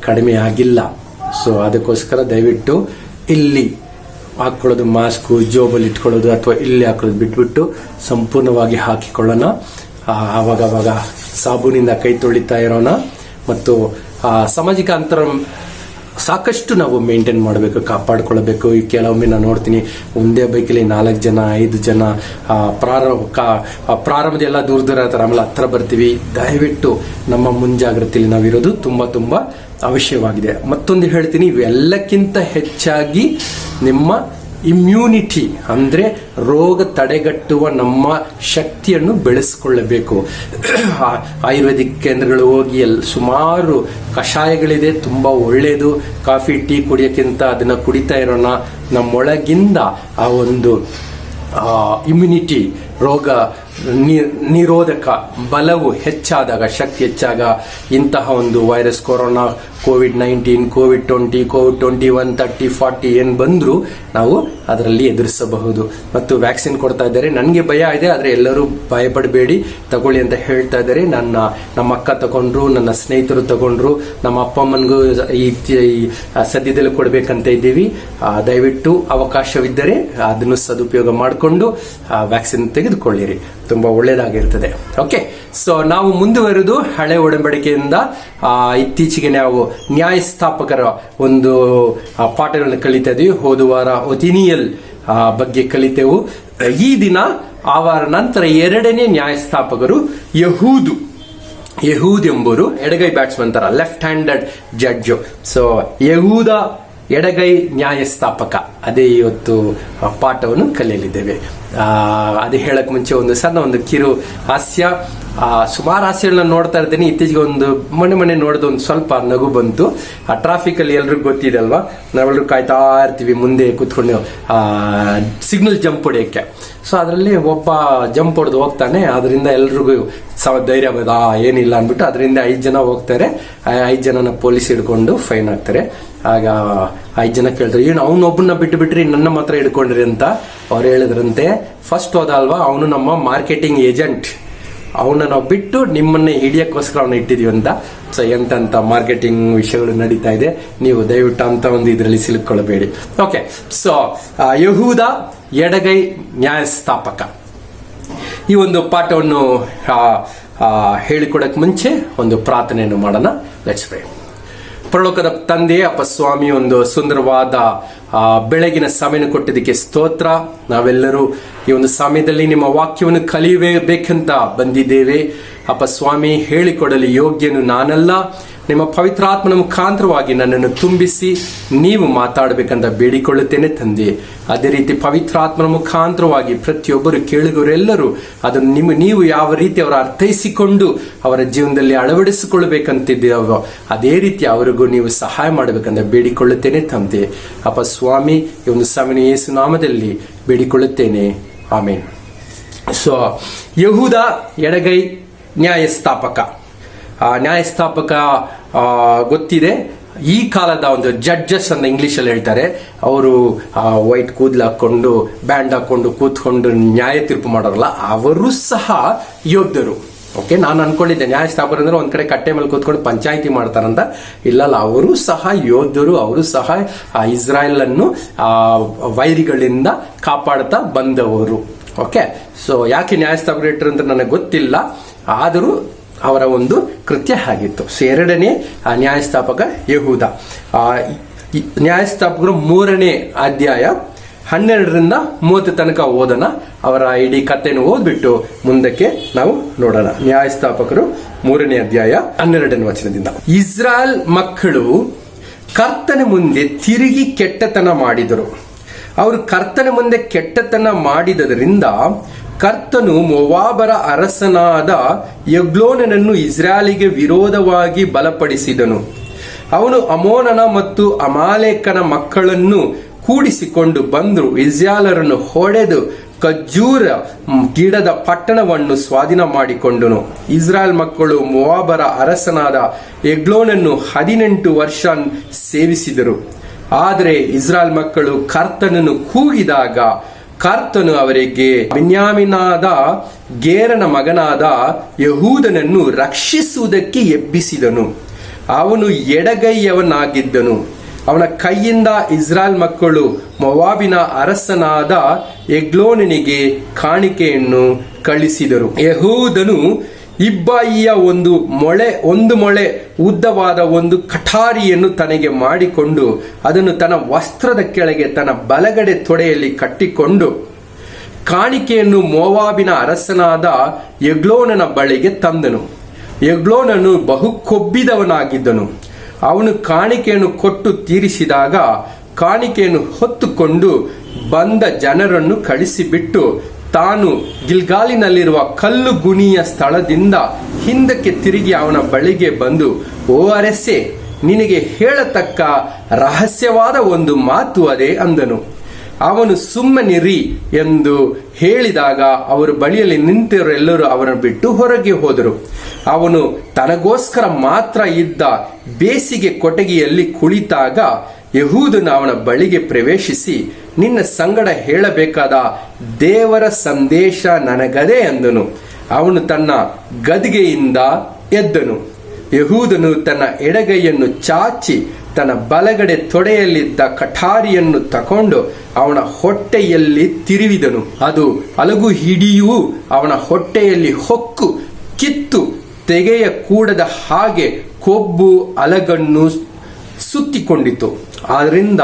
Speaker 6: ಕಡಿಮೆ ಆಗಿಲ್ಲ. ಸೊ ಅದಕ್ಕೋಸ್ಕರ ದಯವಿಟ್ಟು ಇಲ್ಲಿ ಹಾಕ್ಕೊಳ್ಳೋದು, ಮಾಸ್ಕು ಜೋಬಲ್ಲಿ ಇಟ್ಕೊಳ್ಳೋದು ಅಥವಾ ಇಲ್ಲಿ ಹಾಕೊಳ್ಳೋದು ಬಿಟ್ಬಿಟ್ಟು ಸಂಪೂರ್ಣವಾಗಿ ಹಾಕಿಕೊಳ್ಳೋಣ. ಆವಾಗ ಸಾಬೂನಿಂದ ಕೈ ತೊಳಿತಾ ಇರೋಣ ಮತ್ತು ಸಾಮಾಜಿಕ ಅಂತರ ಸಾಕಷ್ಟು ನಾವು ಮೇಂಟೈನ್ ಮಾಡಬೇಕು, ಕಾಪಾಡ್ಕೊಳ್ಬೇಕು. ಈ ಕೆಲವೊಮ್ಮೆ ನಾನು ನೋಡ್ತೀನಿ ಒಂದೇ ಬೈಕಲ್ಲಿ 4 ಜನ 5 ಜನ ಪ್ರಾರಂಭದ ಎಲ್ಲ ದೂರ ಇರ್ತಾರೆ, ಆಮೇಲೆ ಹತ್ರ ಬರ್ತೀವಿ. ದಯವಿಟ್ಟು ನಮ್ಮ ಮುಂಜಾಗ್ರತೆಯಲ್ಲಿ ನಾವಿರೋದು ತುಂಬ ಅವಶ್ಯವಾಗಿದೆ. ಮತ್ತೊಂದು ಹೇಳ್ತೀನಿ, ಇವೆಲ್ಲಕ್ಕಿಂತ ಹೆಚ್ಚಾಗಿ ನಿಮ್ಮ ಇಮ್ಯುನಿಟಿ ಅಂದರೆ ರೋಗ ತಡೆಗಟ್ಟುವ ನಮ್ಮ ಶಕ್ತಿಯನ್ನು ಬೆಳೆಸ್ಕೊಳ್ಳಬೇಕು. ಆಯುರ್ವೇದಿಕ್ ಕೇಂದ್ರಗಳು ಹೋಗಿ ಸುಮಾರು ಕಷಾಯಗಳಿದೆ, ತುಂಬ ಒಳ್ಳೆಯದು. ಕಾಫಿ ಟೀ ಕುಡಿಯೋಕ್ಕಿಂತ ಅದನ್ನು ಕುಡಿತಾ ಇರೋಣ. ನಮ್ಮೊಳಗಿಂದ ಆ ಒಂದು ಇಮ್ಯುನಿಟಿ, ರೋಗ ನಿರೋಧಕ ಬಲವು ಹೆಚ್ಚಾದಾಗ, ಶಕ್ತಿ ಹೆಚ್ಚಾಗ ಇಂತಹ ಒಂದು virus, corona, COVID-19, COVID-20, COVID-21, 30, 40 ಏನು ಬಂದರೂ ನಾವು ಅದರಲ್ಲಿ ಎದುರಿಸಬಹುದು. ಮತ್ತು ವ್ಯಾಕ್ಸಿನ್ ಕೊಡ್ತಾ ಇದ್ದಾರೆ. ನನಗೆ ಭಯ ಇದೆ, ಆದರೆ ಎಲ್ಲರೂ ಭಯಪಡಬೇಡಿ, ತಗೊಳ್ಳಿ ಅಂತ ಹೇಳ್ತಾ ಇದ್ದಾರೆ. ನಮ್ಮ ಅಕ್ಕ ತಗೊಂಡ್ರು, ನನ್ನ ಸ್ನೇಹಿತರು ತಗೊಂಡ್ರು, ನಮ್ಮ ಅಪ್ಪ ಅಮ್ಮನಿಗೂ ಈ ಸದ್ಯದಲ್ಲಿ ಕೊಡಬೇಕಂತ ಇದ್ದೀವಿ. ದಯವಿಟ್ಟು ಅವಕಾಶವಿದ್ದರೆ ಅದನ್ನು ಸದುಪಯೋಗ ಮಾಡಿಕೊಂಡು ವ್ಯಾಕ್ಸಿನ್ ತೆಗೆದುಕೊಳ್ಳಿರಿ, ತುಂಬ ಒಳ್ಳೆಯದಾಗಿರ್ತದೆ. ಓಕೆ, ಸೊ ನಾವು ಮುಂದುವರೆದು ಹಳೆ ಒಡಂಬಡಿಕೆಯಿಂದ ಇತ್ತೀಚೆಗೆ ನಾವು ನ್ಯಾಯಸ್ಥಾಪಕರ ಒಂದು ಪಾಠಗಳನ್ನು ಕಲಿತಾ ಇದ್ದೀವಿ. ಹೋದ ವಾರ ಒತಿನಿಯಲ್ ಬಗ್ಗೆ ಕಲಿತೆವು. ಈ ದಿನ ಅವರ ನಂತರ 2ನೇ ನ್ಯಾಯಸ್ಥಾಪಕರು ಯಹೂದ್ ಎಂಬುವರು, ಎಡಗೈ ಬ್ಯಾಟ್ಸ್ಮನ್ ತರ, ಲೆಫ್ಟ್ ಹ್ಯಾಂಡೆಡ್ ಜಡ್ಜ್. ಸೊ ಯಹೂದ ಎಡಗೈ ನ್ಯಾಯಸ್ಥಾಪಕ, ಅದೇ ಇವತ್ತು ಪಾಠವನ್ನು ಕಲಿಯಲಿದ್ದೇವೆ. ಅದು ಹೇಳಕ್ ಮುಂಚೆ ಒಂದು ಸಣ್ಣ ಒಂದು ಕಿರು ಹಾಸ್ಯ. ಸುಮಾರು ಹಾಸ್ಯಗಳನ್ನ ನೋಡ್ತಾ ಇರ್ತೀನಿ. ಇತ್ತೀಚೆಗೆ ಒಂದು ಮೊನ್ನೆ ನೋಡಿದ ಒಂದು ಸ್ವಲ್ಪ ನಗು ಬಂತು. ಆ ಟ್ರಾಫಿಕ್ ಅಲ್ಲಿ ಎಲ್ರಿಗೂ ಗೊತ್ತಿದೆ ಅಲ್ವಾ, ನಾವೆಲ್ಲರೂ ಕಾಯ್ತಾ ಇರ್ತೀವಿ ಮುಂದೆ ಕೂತ್ಕೊಂಡು ಸಿಗ್ನಲ್ ಜಂಪ್ ಹೊಡೆಯಕ್ಕೆ. ಸೊ ಅದರಲ್ಲಿ ಒಬ್ಬ ಜಂಪ್ ಹೊಡೆದು ಹೋಗ್ತಾನೆ. ಅದರಿಂದ ಎಲ್ರಿಗೂ ಧೈರ್ಯ ಬಂದ, ಏನಿಲ್ಲ ಅಂದ್ಬಿಟ್ಟು ಅದರಿಂದ 5 ಜನ ಹೋಗ್ತಾರೆ. 5 ಜನನ ಪೊಲೀಸ್ ಹಿಡ್ಕೊಂಡು ಫೈನ್ ಹಾಕ್ತಾರೆ. ಆಗ 5 ಜನ ಕೇಳ್ತಾರೆ, ಏನು ಅವನೊಬ್ಬನ ಬಿಟ್ಬಿಟ್ರಿ, ನನ್ನ ಮಾತ್ರ ಹಿಡ್ಕೊಂಡ್ರಿ ಅಂತ. ಅವ್ರು ಹೇಳಿದ್ರಂತೆ, ಫಸ್ಟ್ ಹೋದ ಅಲ್ವಾ, ಅವನು ನಮ್ಮ ಮಾರ್ಕೆಟಿಂಗ್ ಏಜೆಂಟ್, ಅವನ್ನ ನಾವು ಬಿಟ್ಟು ನಿಮ್ಮನ್ನೇ ಹಿಡಿಯಕ್ಕೋಸ್ಕರ ಅವನ್ನ ಇಟ್ಟಿದೀವಿ ಅಂತ. ಸೊ ಎಂತ ಮಾರ್ಕೆಟಿಂಗ್ ವಿಷಯಗಳು ನಡೀತಾ ಇದೆ, ನೀವು ದಯವಿಟ್ಟು ಅಂತ ಒಂದು ಇದರಲ್ಲಿ ಸಿಲುಕೊಳ್ಳಬೇಡಿ. ಓಕೆ, ಸೊ ಯಹೂದ ಎಡಗೈ ನ್ಯಾಯಸ್ಥಾಪಕ, ಈ ಒಂದು ಪಾಠವನ್ನು ಹೇಳಿಕೊಡಕ್ ಮುಂಚೆ ಒಂದು ಪ್ರಾರ್ಥನೆಯನ್ನು ಮಾಡೋಣ. Let's pray. ಪರಲೋಕದ ತಂದೆ, ಅಪ್ಪ ಸ್ವಾಮಿ, ಒಂದು ಸುಂದರವಾದ ಬೆಳಗಿನ ಸಮಯನ ಕೊಟ್ಟಿದ್ದಕ್ಕೆ ಸ್ತೋತ್ರ. ನಾವೆಲ್ಲರೂ ಈ ಒಂದು ಸಮಯದಲ್ಲಿ ನಿಮ್ಮ ವಾಕ್ಯವನ್ನು ಕಲಿಯಬೇಕಂತ ಬಂದಿದ್ದೇವೆ. ಅಪ್ಪ ಸ್ವಾಮಿ, ಹೇಳಿಕೊಡಲು ಯೋಗ್ಯನು ನಾನಲ್ಲ, ನಿಮ್ಮ ಪವಿತ್ರಾತ್ಮನ ಮುಖಾಂತರವಾಗಿ ನನ್ನನ್ನು ತುಂಬಿಸಿ ನೀವು ಮಾತಾಡಬೇಕಂತ ಬೇಡಿಕೊಳ್ಳುತ್ತೇನೆ ತಂದೆ. ಅದೇ ರೀತಿ ಪವಿತ್ರಾತ್ಮನ ಮುಖಾಂತರವಾಗಿ ಪ್ರತಿಯೊಬ್ಬರು ಕೇಳುಗರೆಲ್ಲರೂ ಅದನ್ನು ನೀವು ಯಾವ ರೀತಿ ಅವರ ಅರ್ಥೈಸಿಕೊಂಡು ಅವರ ಜೀವನದಲ್ಲಿ ಅಳವಡಿಸಿಕೊಳ್ಳಬೇಕಂತಿದ್ದೇವೋ ಅದೇ ರೀತಿ ಅವರಿಗೂ ನೀವು ಸಹಾಯ ಮಾಡಬೇಕಂತ ಬೇಡಿಕೊಳ್ಳುತ್ತೇನೆ ತಂದೆ. ಅಪ್ಪ ಸ್ವಾಮಿ, ಈ ಒಂದು ಸಮಯ ಯೇಸು ನಾಮದಲ್ಲಿ ಬೇಡಿಕೊಳ್ಳುತ್ತೇನೆ, ಆಮೇನ್. ಸೊ ಯಹೂದ ಎಡಗೈ ನ್ಯಾಯಸ್ಥಾಪಕ. ನ್ಯಾಯಸ್ಥಾಪಕ ಗೊತ್ತಿದೆ, ಈ ಕಾಲದ ಒಂದು ಜಡ್ಜಸ್ ಅಂತ ಇಂಗ್ಲಿಷ್ ಅಲ್ಲಿ ಹೇಳ್ತಾರೆ. ಅವರು ವೈಟ್ ಕೂದಲು ಹಾಕೊಂಡು ಬ್ಯಾಂಡ್ ಹಾಕೊಂಡು ಕೂತ್ಕೊಂಡು ನ್ಯಾಯ ತೀರ್ಪು ಮಾಡೋರಲ್ಲ, ಅವರು ಸಹ ಯೋಧರು. ಓಕೆ, ನಾನು ಅನ್ಕೊಂಡಿದ್ದೆ ನ್ಯಾಯಸ್ಥಾಪಕರು ಅಂದ್ರೆ ಒಂದ್ ಕಡೆ ಕಟ್ಟೆ ಮೇಲೆ ಕೂತ್ಕೊಂಡು ಪಂಚಾಯಿತಿ ಮಾಡ್ತಾರಂತ. ಇಲ್ಲಲ್ಲ, ಅವರು ಸಹ ಯೋಧರು. ಅವರು ಸಹ ಇಸ್ರಾಯೇಲ್ ಅನ್ನು ವೈರಿಗಳಿಂದ ಕಾಪಾಡ್ತಾ ಬಂದವರು. ಓಕೆ, ಸೊ ಯಾಕೆ ನ್ಯಾಯಸ್ಥಾಪಕರು ಇಟ್ಟರು ಅಂತ ನನಗೆ ಗೊತ್ತಿಲ್ಲ, ಆದರೂ ಅವರ ಒಂದು ಕೃತ್ಯ ಆಗಿತ್ತು. ಸೊ 2ನೇ ನ್ಯಾಯಸ್ಥಾಪಕ ಯಹೂದ. ನ್ಯಾಯಸ್ಥಾಪಕರು 3ನೇ ಅಧ್ಯಾಯ 12ರಿಂದ 30 ತನಕ ಓದೋಣ. ಅವರ ಇಡೀ ಕಥೆಯನ್ನು ಓದ್ಬಿಟ್ಟು ಮುಂದಕ್ಕೆ ನಾವು ನೋಡೋಣ. ನ್ಯಾಯಸ್ಥಾಪಕರು 3ನೇ ಅಧ್ಯಾಯ 12ನೇ ವಚನದಿಂದ. ಇಸ್ರಾಯೇಲ್ ಮಕ್ಕಳು ಕರ್ತನ ಮುಂದೆ ತಿರುಗಿ ಕೆಟ್ಟತನ ಮಾಡಿದರು. ಅವರು ಕರ್ತನ ಮುಂದೆ ಕೆಟ್ಟತನ ಮಾಡಿದ್ದರಿಂದ ಕರ್ತನು ಮೋವಾಬರ ಅರಸನಾದ ಎಗ್ಲೋನನನ್ನು ಇಸ್ರಾಯೇಲಿಗೆ ವಿರೋಧವಾಗಿ ಬಲಪಡಿಸಿದನು. ಅವನು ಅಮೋನನ ಮತ್ತು ಅಮಾಲೇಕನ ಮಕ್ಕಳನ್ನು ಕೂಡಿಸಿಕೊಂಡು ಬಂದು ಇಸ್ರಾಯೇಲರನ್ನು ಹೊಡೆದು ಖರ್ಜೂರ ಗಿಡದ ಪಟ್ಟಣವನ್ನು ಸ್ವಾಧೀನ ಮಾಡಿಕೊಂಡನು. ಇಸ್ರಾಯೇಲ್ ಮಕ್ಕಳು ಮೋವಾಬರ ಅರಸನಾದ ಎಗ್ಲೋನನ್ನು 18 ವರ್ಷ ಸೇವಿಸಿದರು. ಆದರೆ ಇಸ್ರಾಯೇಲ್ ಮಕ್ಕಳು ಕರ್ತನನ್ನು ಕೂಗಿದಾಗ ಕರ್ತನು ಅವರಿಗೆ ಬೆನ್ಯಾಮಿನಾದ ಗೇರನ ಮಗನಾದ ಯಹೂದನನ್ನು ರಕ್ಷಿಸುವುದಕ್ಕೆ ಎಬ್ಬಿಸಿದನು. ಅವನು ಎಡಗೈಯವನಾಗಿದ್ದನು. ಅವನ ಕೈಯಿಂದ ಇಸ್ರಾಯೇಲ್ ಮಕ್ಕಳು ಮೋವಾಬಿನ ಅರಸನಾದ ಎಗ್ಲೋನನಿಗೆ ಕಾಣಿಕೆಯನ್ನು ಕಳಿಸಿದರು. ಯಹೂದನು ಇಬ್ಬಾಯಿಯ ಒಂದು ಮೊಳೆ ಉದ್ದವಾದ ಒಂದು ಕಠಾರಿಯನ್ನು ತನಗೆ ಮಾಡಿಕೊಂಡು ಅದನ್ನು ತನ್ನ ವಸ್ತ್ರದ ಕೆಳಗೆ ತನ್ನ ಬಲಗಡೆ ತೊಡೆಯಲ್ಲಿ ಕಟ್ಟಿಕೊಂಡು ಕಾಣಿಕೆಯನ್ನು ಮೋವಾಬಿನ ಅರಸನಾದ ಎಗ್ಲೋನನ ಬಳಿಗೆ ತಂದನು. ಎಗ್ಲೋನನು ಬಹು ಕೊಬ್ಬಿದವನಾಗಿದ್ದನು. ಅವನು ಕಾಣಿಕೆಯನ್ನು ಕೊಟ್ಟು ತೀರಿಸಿದಾಗ ಕಾಣಿಕೆಯನ್ನು ಹೊತ್ತುಕೊಂಡು ಬಂದ ಜನರನ್ನು ಕಳಿಸಿಬಿಟ್ಟು ತಾನು ಗಿಲ್ಗಾಲಿನಲ್ಲಿರುವ ಕಲ್ಲು ಗುಣಿಯ ಸ್ಥಳದಿಂದ ಹಿಂದಕ್ಕೆ ತಿರುಗಿ ಅವನ ಬಳಿಗೆ ಬಂದು, ಓ ಅರಸೆ, ನಿನಗೆ ಹೇಳತಕ್ಕ ರಹಸ್ಯವಾದ ಒಂದು ಮಾತು ಅದೇ ಅಂದನು. ಅವನು ಸುಮ್ಮನಿರಿ ಎಂದು ಹೇಳಿದಾಗ ಅವರ ಬಳಿಯಲ್ಲಿ ನಿಂತಿರೋರೆಲ್ಲರೂ ಅವರನ್ನು ಬಿಟ್ಟು ಹೊರಗೆ ಹೋದರು. ಅವನು ತನಗೋಸ್ಕರ ಮಾತ್ರ ಇದ್ದ ಬೇಸಿಗೆ ಕೊಠಡಿಯಲ್ಲಿ ಕುಳಿತಾಗ ಯೆಹೂದನು ಅವನ ಬಳಿಗೆ ಪ್ರವೇಶಿಸಿ, ನಿನ್ನ ಸಂಗಡ ಹೇಳಬೇಕಾದ ದೇವರ ಸಂದೇಶ ನನಗದೇ ಅಂದನು. ಅವನು ತನ್ನ ಗದಿಗೆಯಿಂದ ಎದ್ದನು. ಯೆಹೂದನು ತನ್ನ ಎಡಗೈಯನ್ನು ಚಾಚಿ ತನ್ನ ಬಲಗಡೆ ತೊಡೆಯಲ್ಲಿದ್ದ ಕಠಾರಿಯನ್ನು ತಕೊಂಡು ಅವನ ಹೊಟ್ಟೆಯಲ್ಲಿ ತಿರುವಿದನು. ಅದು ಅಲಗು ಹಿಡಿಯೂ ಅವನ ಹೊಟ್ಟೆಯಲ್ಲಿ ಹೊಕ್ಕು ಕಿತ್ತು ತೆಗೆಯ ಕೂಡದ ಹಾಗೆ ಕೊಬ್ಬು ಅಲಗನ್ನು ಸುತ್ತಿಕೊಂಡಿತು. ಆದ್ದರಿಂದ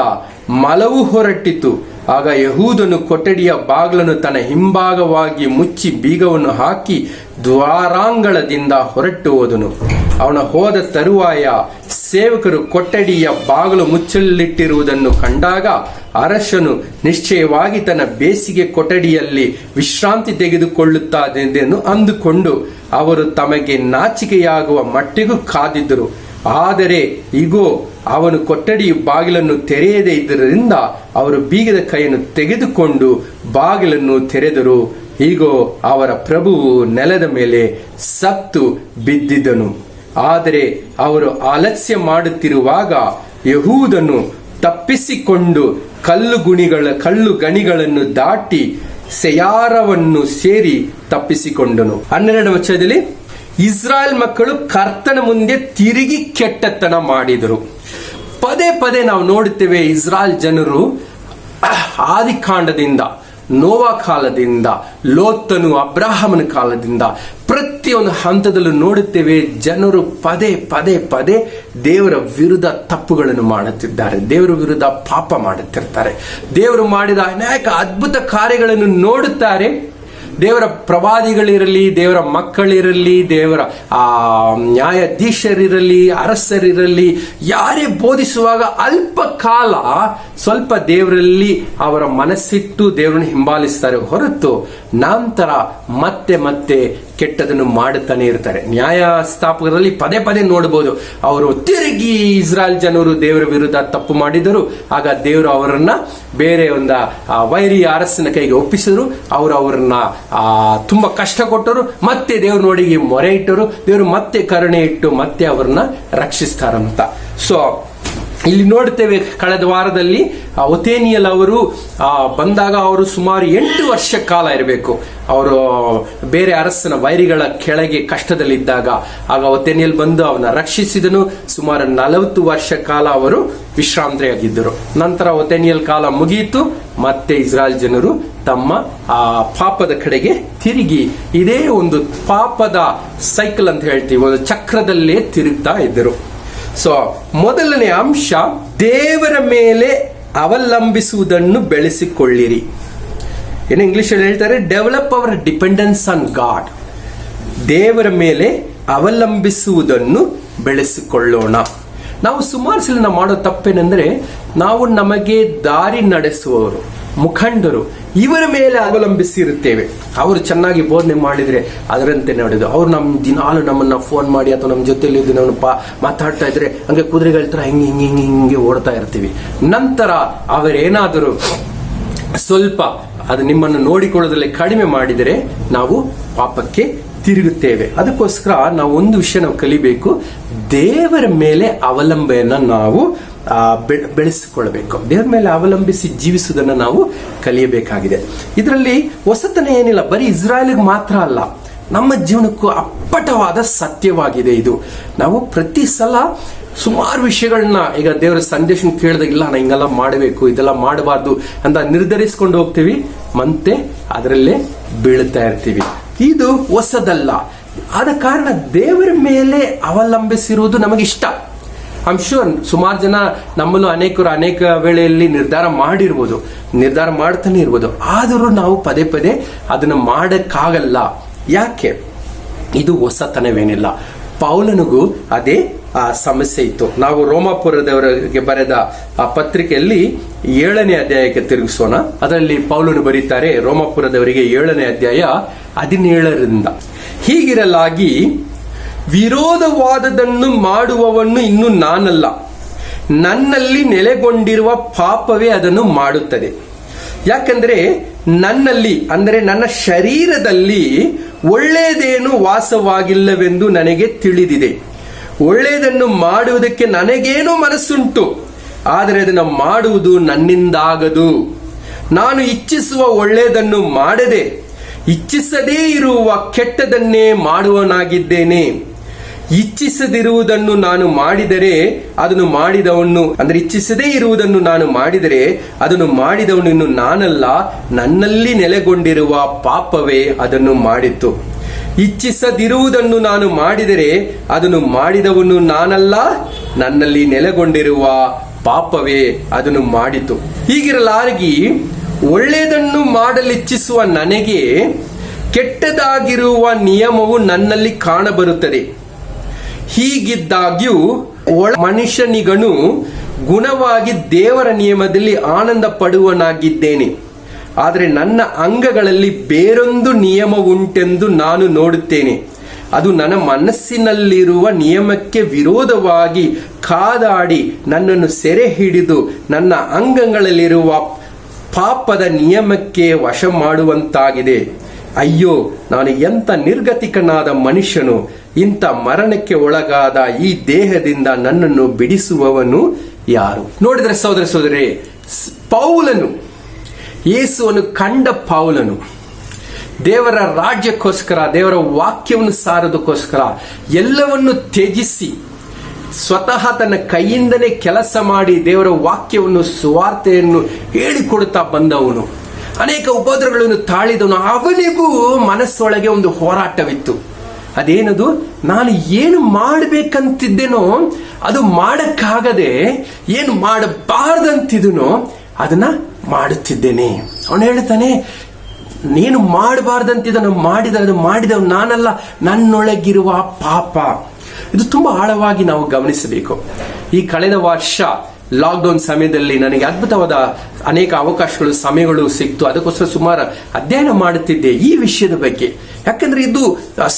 Speaker 6: ಮಲವು ಹೊರಟಿತು. ಆಗ ಯೆಹೂದನು ಕೊಠಡಿಯ ಬಾಗಿಲನ್ನು ತನ್ನ ಹಿಂಭಾಗವಾಗಿ ಮುಚ್ಚಿ ಬೀಗವನ್ನು ಹಾಕಿ ದ್ವಾರಾಂಗಳದಿಂದ ಹೊರಟು ಹೋದನು. ಅವನ ಹೋದ ತರುವಾಯ ಸೇವಕರು ಕೊಠಡಿಯ ಬಾಗಿಲು ಮುಚ್ಚಲಿಟ್ಟಿರುವುದನ್ನು ಕಂಡಾಗ ಅರಸನು ನಿಶ್ಚಯವಾಗಿ ತನ್ನ ಬೇಸಿಗೆ ಕೊಠಡಿಯಲ್ಲಿ ವಿಶ್ರಾಂತಿ ತೆಗೆದುಕೊಳ್ಳುತ್ತಾನೆಂದು ಅಂದುಕೊಂಡು ಅವರು ತಮಗೆ ನಾಚಿಕೆಯಾಗುವ ಮಟ್ಟಿಗೂ ಕಾದಿದ್ದರು. ಆದರೆ ಇಗೋ, ಅವನು ಕೊಠಡಿಯ ಬಾಗಿಲನ್ನು ತೆರೆಯದೇ ಇದ್ದರಿಂದ ಅವರು ಬೀಗದ ಕೈಯನ್ನು ತೆಗೆದುಕೊಂಡು ಬಾಗಿಲನ್ನು ತೆರೆದರು. ಈಗೋ, ಅವರ ಪ್ರಭುವು ನೆಲದ ಮೇಲೆ ಸತ್ತು ಬಿದ್ದಿದ್ದನು. ಆದರೆ ಅವರು ಆಲಸ್ಯ ಮಾಡುತ್ತಿರುವಾಗ ಯೆಹೂದನು ತಪ್ಪಿಸಿಕೊಂಡು ಕಲ್ಲು ಗಣಿಗಳನ್ನು ದಾಟಿ ಸೆಯಾರವನ್ನು ಸೇರಿ ತಪ್ಪಿಸಿಕೊಂಡನು. 12ನೇ ವಚನದಲ್ಲಿ, ಇಸ್ರಾಯೇಲ್ ಮಕ್ಕಳು ಕರ್ತನ ಮುಂದೆ ತಿರುಗಿ ಕೆಟ್ಟತನ ಮಾಡಿದರು. ಪದೇ ಪದೇ ನಾವು ನೋಡುತ್ತೇವೆ, ಇಸ್ರಾಯೇಲ್ ಜನರು ಆದಿಕಾಂಡದಿಂದ, ನೋವಾ ಕಾಲದಿಂದ, ಲೋತನು ಅಬ್ರಾಹಮನ ಕಾಲದಿಂದ ಪ್ರತಿಯೊಂದು ಹಂತದಲ್ಲೂ ನೋಡುತ್ತೇವೆ, ಜನರು ಪದೇ ಪದೇ ಪದೇ ದೇವರ ವಿರುದ್ಧ ತಪ್ಪುಗಳನ್ನು ಮಾಡುತ್ತಿದ್ದಾರೆ, ದೇವರ ವಿರುದ್ಧ ಪಾಪ ಮಾಡುತ್ತಿರ್ತಾರೆ. ದೇವರು ಮಾಡಿದ ಅನೇಕ ಅದ್ಭುತ ಕಾರ್ಯಗಳನ್ನು ನೋಡುತ್ತಾರೆ. ದೇವರ ಪ್ರವಾದಿಗಳಿರಲಿ, ದೇವರ ಮಕ್ಕಳಿರಲಿ, ದೇವರ ನ್ಯಾಯಾಧೀಶರಿರಲಿ, ಅರಸರಿರಲಿ, ಯಾರೇ ಬೋಧಿಸುವಾಗ ಅಲ್ಪ ಕಾಲ ಸ್ವಲ್ಪ ದೇವರಲ್ಲಿ ಅವರ ಮನಸ್ಸಿಟ್ಟು ದೇವರನ್ನು ಹಿಂಬಾಲಿಸ್ತಾರೆ ಹೊರತು ನಂತರ ಮತ್ತೆ ಮತ್ತೆ ಕೆಟ್ಟದನ್ನು ಮಾಡುತ್ತಾನೆ ಇರ್ತಾರೆ. ನ್ಯಾಯಸ್ಥಾಪಕರಲ್ಲಿ ಪದೇ ಪದೇ ನೋಡಬಹುದು, ಅವರು ತಿರುಗಿ ಇಸ್ರಾಯೇಲ್ ಜನರು ದೇವರ ವಿರುದ್ಧ ತಪ್ಪು ಮಾಡಿದರು. ಆಗ ದೇವರು ಅವರನ್ನ ಬೇರೆ ಒಂದು ವೈರಿ ಅರಸನ ಕೈಗೆ ಒಪ್ಪಿಸಿದ್ರು. ಅವರನ್ನ ತುಂಬಾ ಕಷ್ಟ ಕೊಟ್ಟರು. ಮತ್ತೆ ದೇವರು ನೋಡಿ ಮೊರೆ ಇಟ್ಟರು. ದೇವರು ಮತ್ತೆ ಕರುಣೆ ಇಟ್ಟು ಮತ್ತೆ ಅವರನ್ನ ರಕ್ಷಿಸ್ತಾರಂತ. ಸೊ ಇಲ್ಲಿ ನೋಡ್ತೇವೆ, ಕಳೆದ ವಾರದಲ್ಲಿ ಒತೇನಿಯಲ್ ಅವರು ಬಂದಾಗ ಅವರು ಸುಮಾರು 8 ವರ್ಷ ಕಾಲ ಇರಬೇಕು. ಅವರು ಬೇರೆ ಅರಸನ ವೈರಿಗಳ ಕೆಳಗೆ ಕಷ್ಟದಲ್ಲಿದ್ದಾಗ ಆಗ ಒತೇನಿಯಲ್ ಬಂದು ಅವನ ರಕ್ಷಿಸಿದನು. ಸುಮಾರು 40 ವರ್ಷ ಕಾಲ ಅವರು ವಿಶ್ರಾಂತಿಯಾಗಿದ್ದರು. ನಂತರ ಒತೇನಿಯಲ್ ಕಾಲ ಮುಗಿಯಿತು. ಮತ್ತೆ ಇಸ್ರಾಯೇಲ್ ಜನರು ತಮ್ಮ ಪಾಪದ ಕಡೆಗೆ ತಿರುಗಿ ಇದೇ ಒಂದು ಪಾಪದ ಸೈಕಲ್ ಅಂತ ಹೇಳ್ತೀವಿ, ಒಂದು ಚಕ್ರದಲ್ಲೇ ತಿರುಗ್ತಾ ಇದ್ದರು. ಸೊ ಮೊದಲನೇ ಅಂಶ, ದೇವರ ಮೇಲೆ ಅವಲಂಬಿಸುವುದನ್ನು ಬೆಳೆಸಿಕೊಳ್ಳಿರಿ. ಏನು ಇಂಗ್ಲಿಷಲ್ಲಿ ಹೇಳ್ತಾರೆ, develop our dependence on God. ದೇವರ ಮೇಲೆ ಅವಲಂಬಿಸುವುದನ್ನು ಬೆಳೆಸಿಕೊಳ್ಳೋಣ. ನಾವು ಸುಮಾರು ಸಲ ನಾವು ಮಾಡೋ ತಪ್ಪೇನೆಂದ್ರೆ, ನಾವು ನಮಗೆ ದಾರಿ ನಡೆಸುವವರು, ಮುಖಂಡರು, ಇವರ ಮೇಲೆ ಅವಲಂಬಿಸಿರುತ್ತೇವೆ. ಅವರು ಚೆನ್ನಾಗಿ ಬೋಧನೆ ಮಾಡಿದ್ರೆ ಅದರಂತೆ ನಡೆದು, ಅವ್ರು ದಿನಾಲು ನಮ್ಮನ್ನ ಫೋನ್ ಮಾಡಿ ಅಥವಾ ನಮ್ಮ ಜೊತೆಲಿ ನಮ್ಮನ್ನು ಮಾತಾಡ್ತಾ ಇದ್ರೆ ಹಂಗೆ ಕುದುರೆಗಳ ತರ ಹಿಂಗೆ ಓಡ್ತಾ ಇರ್ತೀವಿ. ನಂತರ ಅವರೇನಾದರೂ ಸ್ವಲ್ಪ ಅದು ನಿಮ್ಮನ್ನು ನೋಡಿಕೊಳ್ಳೋದ್ರಲ್ಲಿ ಕಡಿಮೆ ಮಾಡಿದರೆ ನಾವು ಪಾಪಕ್ಕೆ ತಿರುಗುತ್ತೇವೆ. ಅದಕ್ಕೋಸ್ಕರ ನಾವು ಒಂದು ವಿಷಯ ನಾವು ಕಲಿಬೇಕು, ದೇವರ ಮೇಲೆ ಅವಲಂಬನೆಯನ್ನು ನಾವು ಬೆಳೆಸಿಕೊಳ್ಳಬೇಕು. ದೇವರ ಮೇಲೆ ಅವಲಂಬಿಸಿ ಜೀವಿಸುವುದನ್ನು ನಾವು ಕಲಿಯಬೇಕಾಗಿದೆ. ಇದರಲ್ಲಿ ಹೊಸತನ ಏನಿಲ್ಲ, ಬರೀ ಇಸ್ರಾಯೇಲಿಗೆ ಮಾತ್ರ ಅಲ್ಲ, ನಮ್ಮ ಜೀವನಕ್ಕೂ ಅಪ್ಪಟವಾದ ಸತ್ಯವಾಗಿದೆ ಇದು. ನಾವು ಪ್ರತಿ ಸಲ ಸುಮಾರು ವಿಷಯಗಳನ್ನ, ಈಗ ದೇವರ ಸಂದೇಶ ಕೇಳಿದಾಗ ಇಲ್ಲ ನಾನು ಹಿಂಗೆಲ್ಲ ಮಾಡಬೇಕು, ಇದೆಲ್ಲ ಮಾಡಬಾರ್ದು ಅಂತ ನಿರ್ಧರಿಸಿಕೊಂಡು ಹೋಗ್ತೀವಿ, ಮತ್ತೆ ಅದರಲ್ಲೇ ಬೀಳುತ್ತಾ ಇರ್ತೀವಿ. ಇದು ಹೊಸದಲ್ಲ. ಆದ ಕಾರಣ ದೇವರ ಮೇಲೆ ಅವಲಂಬಿಸಿರುವುದು ನಮಗಿಷ್ಟ. ಐಮ್ ಶೂರ್ ಸುಮಾರು ಜನ ನಮ್ಮಲ್ಲೂ ಅನೇಕರು ಅನೇಕ ವೇಳೆಯಲ್ಲಿ ನಿರ್ಧಾರ ಮಾಡ್ತಾನೆ ಇರ್ಬೋದು. ಆದರೂ ನಾವು ಪದೇ ಪದೇ ಅದನ್ನು ಮಾಡಕ್ಕಾಗಲ್ಲ. ಯಾಕೆ? ಇದು ಹೊಸತನವೇನಿಲ್ಲ. ಪೌಲನಿಗೂ ಅದೇ ಆ ಸಮಸ್ಯೆ ಇತ್ತು. ನಾವು ರೋಮಾಪುರದವರಿಗೆ ಬರೆದ ಆ ಪತ್ರಿಕೆಯಲ್ಲಿ 7ನೇ ಅಧ್ಯಾಯಕ್ಕೆ ತಿರುಗಿಸೋಣ. ಅದರಲ್ಲಿ ಪೌಲನು ಬರೀತಾರೆ, ರೋಮಾಪುರದವರಿಗೆ 7ನೇ ಅಧ್ಯಾಯ 17ರಿಂದ, ಹೀಗಿರಲಾಗಿ ವಿರೋಧವಾದದನ್ನು ಮಾಡುವವನು ಇನ್ನು ನಾನಲ್ಲ, ನನ್ನಲ್ಲಿ ನೆಲೆಗೊಂಡಿರುವ ಪಾಪವೇ ಅದನ್ನು ಮಾಡುತ್ತದೆ. ಯಾಕಂದ್ರೆ ನನ್ನಲ್ಲಿ, ಅಂದರೆ ನನ್ನ ಶರೀರದಲ್ಲಿ ಒಳ್ಳೆಯದೇನು ವಾಸವಾಗಿಲ್ಲವೆಂದು ನನಗೆ ತಿಳಿದಿದೆ. ಒಳ್ಳೆಯದನ್ನು ಮಾಡುವುದಕ್ಕೆ ನನಗೇನೋ ಮನಸ್ಸುಂಟು, ಆದರೆ ಅದನ್ನು ಮಾಡುವುದು ನನ್ನಿಂದಾಗದು. ನಾನು ಇಚ್ಛಿಸುವ ಒಳ್ಳೆಯದನ್ನು ಮಾಡದೆ ಇಚ್ಛಿಸದೇ ಇರುವ ಕೆಟ್ಟದನ್ನೇ ಮಾಡುವನಾಗಿದ್ದೇನೆ. ಇಚ್ಛಿಸದಿರುವುದನ್ನು ನಾನು ಮಾಡಿದರೆ ಅದನ್ನು ಮಾಡಿದವನು, ಅಂದರೆ ಇಚ್ಛಿಸದೇ ಇರುವುದನ್ನು ನಾನು ಮಾಡಿದರೆ ಅದನ್ನು ಮಾಡಿದವನು ಇನ್ನು ನಾನಲ್ಲ, ನನ್ನಲ್ಲಿ ನೆಲೆಗೊಂಡಿರುವ ಪಾಪವೇ ಅದನ್ನು ಮಾಡಿತು. ಇಚ್ಛಿಸದಿರುವುದನ್ನು ನಾನು ಮಾಡಿದರೆ ಅದನ್ನು ಮಾಡಿದವನು ನಾನಲ್ಲ, ನನ್ನಲ್ಲಿ ನೆಲೆಗೊಂಡಿರುವ ಪಾಪವೇ ಅದನ್ನು ಮಾಡಿತು. ಹೀಗಿರಲಾಗಿ ಒಳ್ಳೆಯದನ್ನು ಮಾಡಲಿಚ್ಛಿಸುವ ನನಗೆ ಕೆಟ್ಟದಾಗಿರುವ ನಿಯಮವು ನನ್ನಲ್ಲಿ ಕಾಣಬರುತ್ತದೆ. ಹೀಗಿದ್ದಾಗ್ಯೂ ಮನುಷ್ಯನಿಗನು ಗುಣವಾಗಿ ದೇವರ ನಿಯಮದಲ್ಲಿ ಆನಂದ ಪಡುವನಾಗಿದ್ದೇನೆ. ಆದರೆ ನನ್ನ ಅಂಗಗಳಲ್ಲಿ ಬೇರೊಂದು ನಿಯಮವುಂಟೆಂದು ನಾನು ನೋಡುತ್ತೇನೆ. ಅದು ನನ್ನ ಮನಸ್ಸಿನಲ್ಲಿರುವ ನಿಯಮಕ್ಕೆ ವಿರೋಧವಾಗಿ ಕಾದಾಡಿ ನನ್ನನ್ನು ಸೆರೆ ಹಿಡಿದು ನನ್ನ ಅಂಗಗಳಲ್ಲಿರುವ ಪಾಪದ ನಿಯಮಕ್ಕೆ ವಶ ಮಾಡುವಂತಾಗಿದೆ. ಅಯ್ಯೋ, ನಾನು ಎಂಥ ನಿರ್ಗತಿಕನಾದ ಮನುಷ್ಯನು! ಇಂಥ ಮರಣಕ್ಕೆ ಒಳಗಾದ ಈ ದೇಹದಿಂದ ನನ್ನನ್ನು ಬಿಡಿಸುವವನು ಯಾರು? ನೋಡಿದ್ರೆ ಸಹೋದರ ಸಹೋದರಿ, ಪೌಲನು, ಯೇಸುವನ್ನು ಕಂಡ ಪೌಲನು ದೇವರ ರಾಜ್ಯಕ್ಕೋಸ್ಕರ, ದೇವರ ವಾಕ್ಯವನ್ನು ಸಾರೋದಕ್ಕೋಸ್ಕರ ಎಲ್ಲವನ್ನು ತ್ಯಜಿಸಿ ಸ್ವತಃ ತನ್ನ ಕೈಯಿಂದಲೇ ಕೆಲಸ ಮಾಡಿ ದೇವರ ವಾಕ್ಯವನ್ನು, ಸುವಾರ್ತೆಯನ್ನು ಹೇಳಿಕೊಡುತ್ತಾ ಬಂದವನು, ಅನೇಕ ಉಪದ್ರವಗಳನ್ನು ತಾಳಿದವನು. ಅವನಿಗೂ ಮನಸ್ಸೊಳಗೆ ಒಂದು ಹೋರಾಟವಿತ್ತು. ಅದೇನದು? ನಾನು ಏನು ಮಾಡಬೇಕಂತಿದ್ದೇನೋ ಅದು ಮಾಡಕ್ಕಾಗದೆ, ಏನು ಮಾಡಬಾರ್ದಂತಿದನೋ ಅದನ್ನ ಮಾಡುತ್ತಿದ್ದೇನೆ. ಅವನು ಹೇಳ್ತಾನೆ, ನೀನು ಮಾಡಬಾರ್ದಂತಿದ್ದನು ಮಾಡಿದ, ಅದು ಮಾಡಿದವ ನಾನಲ್ಲ, ನನ್ನೊಳಗಿರುವ ಪಾಪ. ಇದು ತುಂಬಾ ಆಳವಾಗಿ ನಾವು ಗಮನಿಸಬೇಕು. ಈ ಕಳೆದ ವರ್ಷ ಲಾಕ್ಡೌನ್ ಸಮಯದಲ್ಲಿ ನನಗೆ ಅದ್ಭುತವಾದ ಅನೇಕ ಅವಕಾಶಗಳು, ಸಮಯಗಳು ಸಿಕ್ತು. ಅದಕ್ಕೋಸ್ಕರ ಸುಮಾರು ಅಧ್ಯಯನ ಮಾಡುತ್ತಿದ್ದೆ ಈ ವಿಷಯದ ಬಗ್ಗೆ. ಯಾಕಂದ್ರೆ ಇದು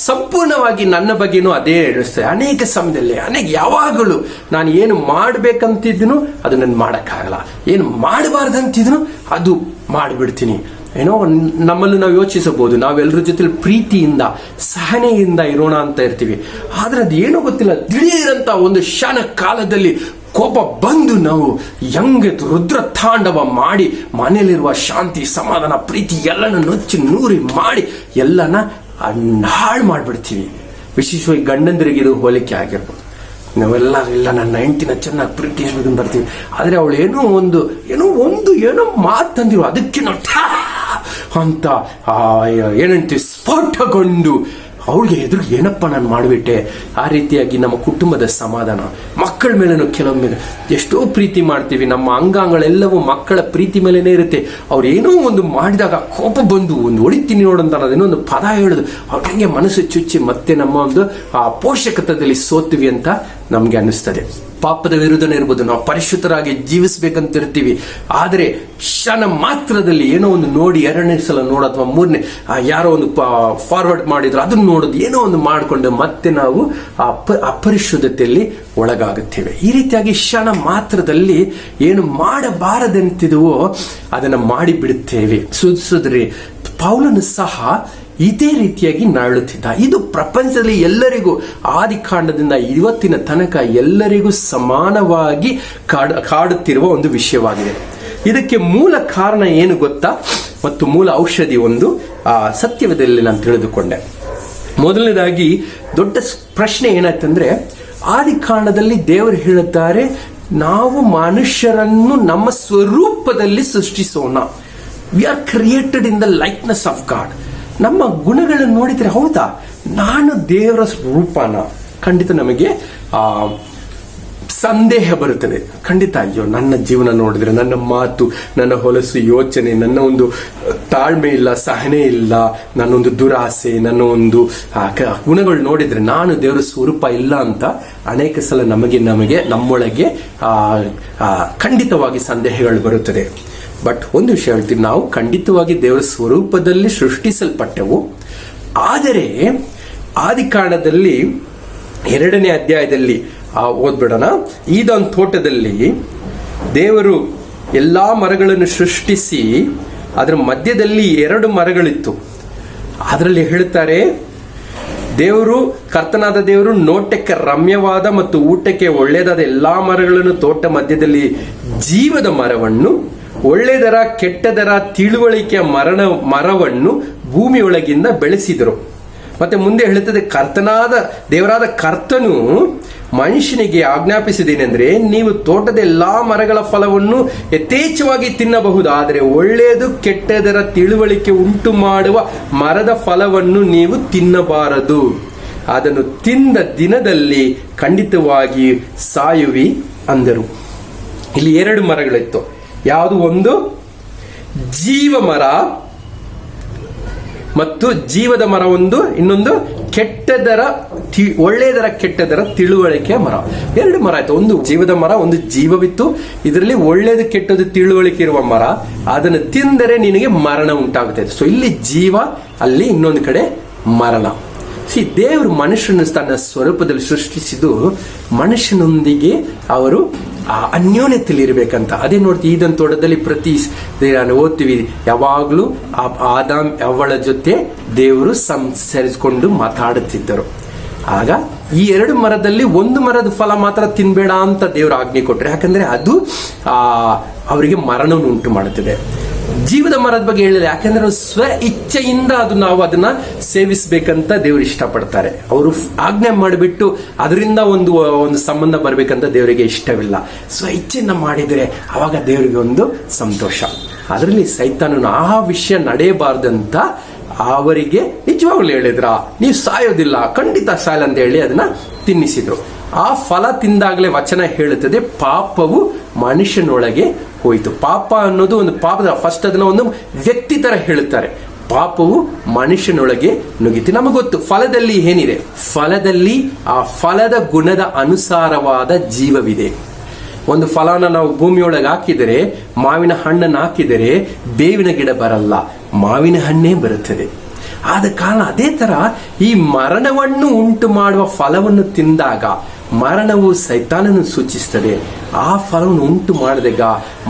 Speaker 6: ಸಂಪೂರ್ಣವಾಗಿ ನನ್ನ ಬಗ್ಗೆನೂ ಅದೇ ಹೇಳಿಸ್ತದೆ. ಅನೇಕ ಸಮಯದಲ್ಲಿ, ಯಾವಾಗಲೂ ನಾನು ಏನು ಮಾಡ್ಬೇಕಂತಿದ್ದೀನೋ ಅದು ನಾನು ಮಾಡಕ್ಕಾಗಲ್ಲ, ಏನು ಮಾಡಬಾರ್ದಂತಿದ್ದೀನೋ ಅದು ಮಾಡಿಬಿಡ್ತೀನಿ. ಏನೋ ನಮ್ಮನ್ನು ನಾವು ಯೋಚಿಸಬಹುದು, ನಾವೆಲ್ಲರ ಜೊತೆ ಪ್ರೀತಿಯಿಂದ ಸಹನೆಯಿಂದ ಇರೋಣ ಅಂತ ಇರ್ತೀವಿ. ಆದ್ರೆ ಅದು ಏನೋ ಗೊತ್ತಿಲ್ಲ, ದಿಢೀರಂತ ಒಂದು ಕ್ಷಣ ಕಾಲದಲ್ಲಿ ಕೋಪ ಬಂದು ನಾವು ರುದ್ರ ತಾಂಡವ ಮಾಡಿ ಮನೆಯಲ್ಲಿರುವ ಶಾಂತಿ, ಸಮಾಧಾನ, ಪ್ರೀತಿ ಎಲ್ಲನ ನೊಚ್ಚಿ ನೂರಿ ಮಾಡಿ ಎಲ್ಲನ ಹಾಳು ಮಾಡ್ಬಿಡ್ತೀವಿ. ವಿಶೇಷವಾಗಿ ಗಂಡಂದರಿಗೆ ಇದು ಹೋಲಿಕೆ ಆಗಿರ್ಬೋದು. ನಾವೆಲ್ಲ ಇಲ್ಲ ನನ್ನ ಹೆಂಡತಿನ ಚೆನ್ನಾಗಿ ಪ್ರೀತಿಸಬೇಕು ಬರ್ತೀವಿ, ಆದ್ರೆ ಅವಳು ಏನೋ ಮಾತಂದಿರು ಅದಕ್ಕೆ ನಾವು ಅಂತ ಏನಂತೀವಿ ಸ್ಫೋಟಗೊಂಡು ಅವಳಿಗೆ ಎದುರು ಏನಪ್ಪ ನಾನು ಮಾಡಿಬಿಟ್ಟೆ. ಆ ರೀತಿಯಾಗಿ ನಮ್ಮ ಕುಟುಂಬದ ಸಮಾಧಾನ, ಮಕ್ಕಳ ಮೇಲೇನು ಕೆಲವೊಮ್ಮೆ ಎಷ್ಟೋ ಪ್ರೀತಿ ಮಾಡ್ತೀವಿ, ನಮ್ಮ ಅಂಗಾಂಗಳೆಲ್ಲವೂ ಮಕ್ಕಳ ಪ್ರೀತಿ ಮೇಲೇನೆ ಇರುತ್ತೆ. ಅವ್ರು ಏನೋ ಒಂದು ಮಾಡಿದಾಗ ಕೋಪ ಬಂದು ಒಂದು ಹೊಡಿತೀನಿ ನೋಡಂತ ಏನೋ ಒಂದು ಪದ ಹೇಳುದು ಅವ್ರಿಗೆ ಮನಸ್ಸು ಚುಚ್ಚಿ ಮತ್ತೆ ನಮ್ಮ ಒಂದು ಆ ಪೋಷಕತ್ವದಲ್ಲಿ ಸೋತೀವಿ ಅಂತ ನಮ್ಗೆ ಅನ್ನಿಸ್ತದೆ. ಪಾಪದ ವಿರುದ್ಧನೇ ಇರ್ಬೋದು, ನಾವು ಪರಿಶುದ್ಧರಾಗಿ ಜೀವಿಸ್ಬೇಕಂತಿರ್ತೀವಿ. ಆದರೆ ಕ್ಷಣ ಮಾತ್ರದಲ್ಲಿ ಏನೋ ಒಂದು ನೋಡಿ, 2ನೇ ಸಲ ನೋಡು ಅಥವಾ 3ನೇ ಯಾರೋ ಒಂದು ಫಾರ್ವರ್ಡ್ ಮಾಡಿದ್ರು ಅದನ್ನು ನೋಡೋದು, ಏನೋ ಒಂದು ಮಾಡಿಕೊಂಡು ಮತ್ತೆ ನಾವು ಅಪರಿಶುದ್ಧತೆಯಲ್ಲಿ ಒಳಗಾಗುತ್ತೇವೆ. ಈ ರೀತಿಯಾಗಿ ಕ್ಷಣ ಮಾತ್ರದಲ್ಲಿ ಏನು ಮಾಡಬಾರದಂತಿದವೋ ಅದನ್ನು ಮಾಡಿಬಿಡುತ್ತೇವೆ. ಸುದ್ರಿ ಪೌಲನು ಸಹ ಇದೇ ರೀತಿಯಾಗಿ ನಾಳುತ್ತಿದ್ದ. ಇದು ಪ್ರಪಂಚದಲ್ಲಿ ಎಲ್ಲರಿಗೂ, ಆದಿಕಾಂಡದಿಂದ ಇವತ್ತಿನ ತನಕ ಎಲ್ಲರಿಗೂ ಸಮಾನವಾಗಿ ಕಾಡುತ್ತಿರುವ ಒಂದು ವಿಷಯವಾಗಿದೆ. ಇದಕ್ಕೆ ಮೂಲ ಕಾರಣ ಏನು ಗೊತ್ತಾ? ಮತ್ತು ಮೂಲ ಔಷಧಿ ಒಂದು ಸತ್ಯವೇದದಲ್ಲಿ ನಾನು ತಿಳಿದುಕೊಂಡೆ. ಮೊದಲನೇದಾಗಿ ದೊಡ್ಡ ಪ್ರಶ್ನೆ ಏನಾಯ್ತಂದ್ರೆ, ಆದಿಕಾಂಡದಲ್ಲಿ ದೇವರು ಹೇಳುತ್ತಾರೆ, ನಾವು ಮನುಷ್ಯರನ್ನು ನಮ್ಮ ಸ್ವರೂಪದಲ್ಲಿ ಸೃಷ್ಟಿಸೋಣ. We are created in the likeness of God. ನಮ್ಮ ಗುಣಗಳನ್ನು ನೋಡಿದ್ರೆ ಹೌದಾ, ನಾನು ದೇವರ ರೂಪನ ಖಂಡಿತ ನಮಗೆ ಸಂದೇಹ ಬರುತ್ತದೆ. ಖಂಡಿತ, ಅಯ್ಯೋ ನನ್ನ ಜೀವನ ನೋಡಿದ್ರೆ, ನನ್ನ ಮಾತು, ನನ್ನ ಹೊಲಸು ಯೋಚನೆ, ನನ್ನ ಒಂದು ತಾಳ್ಮೆ ಇಲ್ಲ, ಸಹನೆ ಇಲ್ಲ, ನನ್ನೊಂದು ದುರಾಸೆ, ನನ್ನ ಒಂದು ಗುಣಗಳು ನೋಡಿದ್ರೆ ನಾನು ದೇವರ ಸ್ವರೂಪ ಇಲ್ಲ ಅಂತ ಅನೇಕ ಸಲ ನಮಗೆ ನಮ್ಮೊಳಗೆ ಖಂಡಿತವಾಗಿ ಸಂದೇಹಗಳು ಬರುತ್ತದೆ. ಬಟ್ ಒಂದು ವಿಷಯ ಹೇಳ್ತೀನಿ, ನಾವು ಖಂಡಿತವಾಗಿ ದೇವರ ಸ್ವರೂಪದಲ್ಲಿ ಸೃಷ್ಟಿಸಲ್ಪಟ್ಟೆವು. ಆದರೆ ಆದಿಕಾಂಡದಲ್ಲಿ 2ನೇ ಅಧ್ಯಾಯದಲ್ಲಿ ಓದ್ಬಿಡೋಣ. ಈದನ್ ತೋಟದಲ್ಲಿ ದೇವರು ಎಲ್ಲಾ ಮರಗಳನ್ನು ಸೃಷ್ಟಿಸಿ ಅದರ ಮಧ್ಯದಲ್ಲಿ 2 ಮರಗಳಿತ್ತು. ಅದರಲ್ಲಿ ಹೇಳ್ತಾರೆ, ಕರ್ತನಾದ ದೇವರು ನೋಟಕ್ಕೆ ರಮ್ಯವಾದ ಮತ್ತು ಊಟಕ್ಕೆ ಒಳ್ಳೆಯದಾದ ಎಲ್ಲಾ ಮರಗಳನ್ನು ತೋಟ ಮಧ್ಯದಲ್ಲಿ ಜೀವದ ಮರವನ್ನು, ಒಳ್ಳೆಯದರ ಕೆಟ್ಟದರ ತಿಳುವಳಿಕೆಯ ಮರವನ್ನು ಭೂಮಿಯೊಳಗಿಂದ ಬೆಳೆಸಿದರು. ಮತ್ತೆ ಮುಂದೆ ಹೇಳುತ್ತದೆ, ದೇವರಾದ ಕರ್ತನು ಮನುಷ್ಯನಿಗೆ ಆಜ್ಞಾಪಿಸಿದೇನೆಂದ್ರೆ, ನೀವು ತೋಟದ ಎಲ್ಲಾ ಮರಗಳ ಫಲವನ್ನು ಯಥೇಚ್ಛವಾಗಿ ತಿನ್ನಬಹುದು, ಆದರೆ ಒಳ್ಳೆಯದು ಕೆಟ್ಟದರ ತಿಳುವಳಿಕೆ ಉಂಟು ಮಾಡುವ ಮರದ ಫಲವನ್ನು ನೀವು ತಿನ್ನಬಾರದು. ಅದನ್ನು ತಿಂದ ದಿನದಲ್ಲಿ ಖಂಡಿತವಾಗಿ ಸಾಯುವಿ ಅಂದರು. ಇಲ್ಲಿ 2 ಮರಗಳಿತ್ತು. ಯಾವುದು? ಒಂದು ಜೀವ ಮರ ಮತ್ತು ಜೀವದ ಮರ ಒಂದು, ಇನ್ನೊಂದು ಒಳ್ಳೆಯದರ ಕೆಟ್ಟದರ ತಿಳುವಳಿಕೆಯ ಮರ. 2 ಮರ ಆಯ್ತು. ಒಂದು ಜೀವದ ಮರ, ಒಂದು ಜೀವವಿತ್ತು. ಇದರಲ್ಲಿ ಒಳ್ಳೆಯದು ಕೆಟ್ಟದ್ದು ತಿಳುವಳಿಕೆ ಇರುವ ಮರ. ಅದನ್ನು ತಿಂದರೆ ನಿನಗೆ ಮರಣ ಉಂಟಾಗುತ್ತದೆ. ಸೊ ಇಲ್ಲಿ ಜೀವ, ಅಲ್ಲಿ ಇನ್ನೊಂದು ಕಡೆ ಮರಣ. ದೇವರು ಮನುಷ್ಯನ ತನ್ನ ಸ್ವರೂಪದಲ್ಲಿ ಸೃಷ್ಟಿಸಿದ್ದು ಮನುಷ್ಯನೊಂದಿಗೆ ಅವರು ಅನ್ಯೋನ್ಯತೆಯಲ್ಲಿ ಇರಬೇಕಂತ. ಅದೇ ನೋಡ್ತೀವಿ, ಈದನ್ ತೋಟದಲ್ಲಿ ಓದ್ತೀವಿ, ಯಾವಾಗ್ಲೂ ಆದಾಮ್ ಅವಳ ಜೊತೆ ದೇವರು ಸಂಸರಿಸಿಕೊಂಡು ಮಾತಾಡುತ್ತಿದ್ದರು. ಆಗ ಈ 2 ಮರದಲ್ಲಿ ಒಂದು ಮರದ ಫಲ ಮಾತ್ರ ತಿನ್ಬೇಡ ಅಂತ ದೇವರು ಆಜ್ಞೆ ಕೊಟ್ಟರೆ, ಯಾಕಂದ್ರೆ ಅದು ಅವರಿಗೆ ಮರಣವನ್ನು ಉಂಟು ಮಾಡುತ್ತದೆ. ಜೀವದ ಮರದ ಬಗ್ಗೆ ಹೇಳಿಲ್ಲ, ಯಾಕಂದ್ರೆ ಸ್ವ ಇಚ್ಛೆಯಿಂದ ನಾವು ಅದನ್ನ ಸೇವಿಸಬೇಕಂತ ದೇವರು ಇಷ್ಟಪಡ್ತಾರೆ. ಅವರು ಆಜ್ಞೆ ಮಾಡಿಬಿಟ್ಟು ಅದರಿಂದ ಒಂದು ಸಂಬಂಧ ಬರ್ಬೇಕಂತ ದೇವರಿಗೆ ಇಷ್ಟವಿಲ್ಲ. ಸ್ವ ಇಚ್ಛೆಯಿಂದ ಮಾಡಿದರೆ ಅವಾಗ ದೇವರಿಗೆ ಒಂದು ಸಂತೋಷ. ಅದರಲ್ಲಿ ಸೈತಾನನು ಆ ವಿಷಯ ನಡೆಯಬಾರ್ದಂತ ಅವರಿಗೆ ನಿಜವಾಗ್ಲೂ ಹೇಳಿದ್ರ, ನೀವು ಸಾಯೋದಿಲ್ಲ, ಖಂಡಿತ ಸಾಯಲ್ಲ ಅಂತ ಹೇಳಿ ಅದನ್ನ ತಿನ್ನಿಸಿದ್ರು. ಆ ಫಲ ತಿಂದಾಗಲೇ ವಚನ ಹೇಳುತ್ತದೆ, ಪಾಪವು ಮನುಷ್ಯನೊಳಗೆ ಹೋಯಿತು. ಪಾಪ ಅನ್ನೋದು ಒಂದು ಪಾಪದ ಫಸ್ಟ್ ಅದನ್ನ ಒಂದು ವ್ಯಕ್ತಿ ತರ ಹೇಳುತ್ತಾರೆ. ಪಾಪವು ಮನುಷ್ಯನೊಳಗೆ ನುಗ್ಗಿತು. ನಮಗೆ ಗೊತ್ತು ಫಲದಲ್ಲಿ ಏನಿದೆ. ಫಲದಲ್ಲಿ ಆ ಫಲದ ಗುಣದ ಅನುಸಾರವಾದ ಜೀವವಿದೆ. ಒಂದು ಫಲನ ನಾವು ಭೂಮಿಯೊಳಗೆ ಹಾಕಿದರೆ, ಮಾವಿನ ಹಣ್ಣನ್ನು ಹಾಕಿದರೆ ಬೇವಿನ ಗಿಡ ಬರಲ್ಲ, ಮಾವಿನ ಹಣ್ಣೇ ಬರುತ್ತದೆ. ಆದ ಕಾರಣ ಅದೇ ತರ ಈ ಮರಣವನ್ನು ಉಂಟು ಮಾಡುವ ಫಲವನ್ನು ತಿಂದಾಗ ಮರಣವು ಸೈತಾನನ್ನು ಸೂಚಿಸುತ್ತದೆ. ಆ ಫಲವನ್ನು ಉಂಟು ಮಾಡಿದಾಗ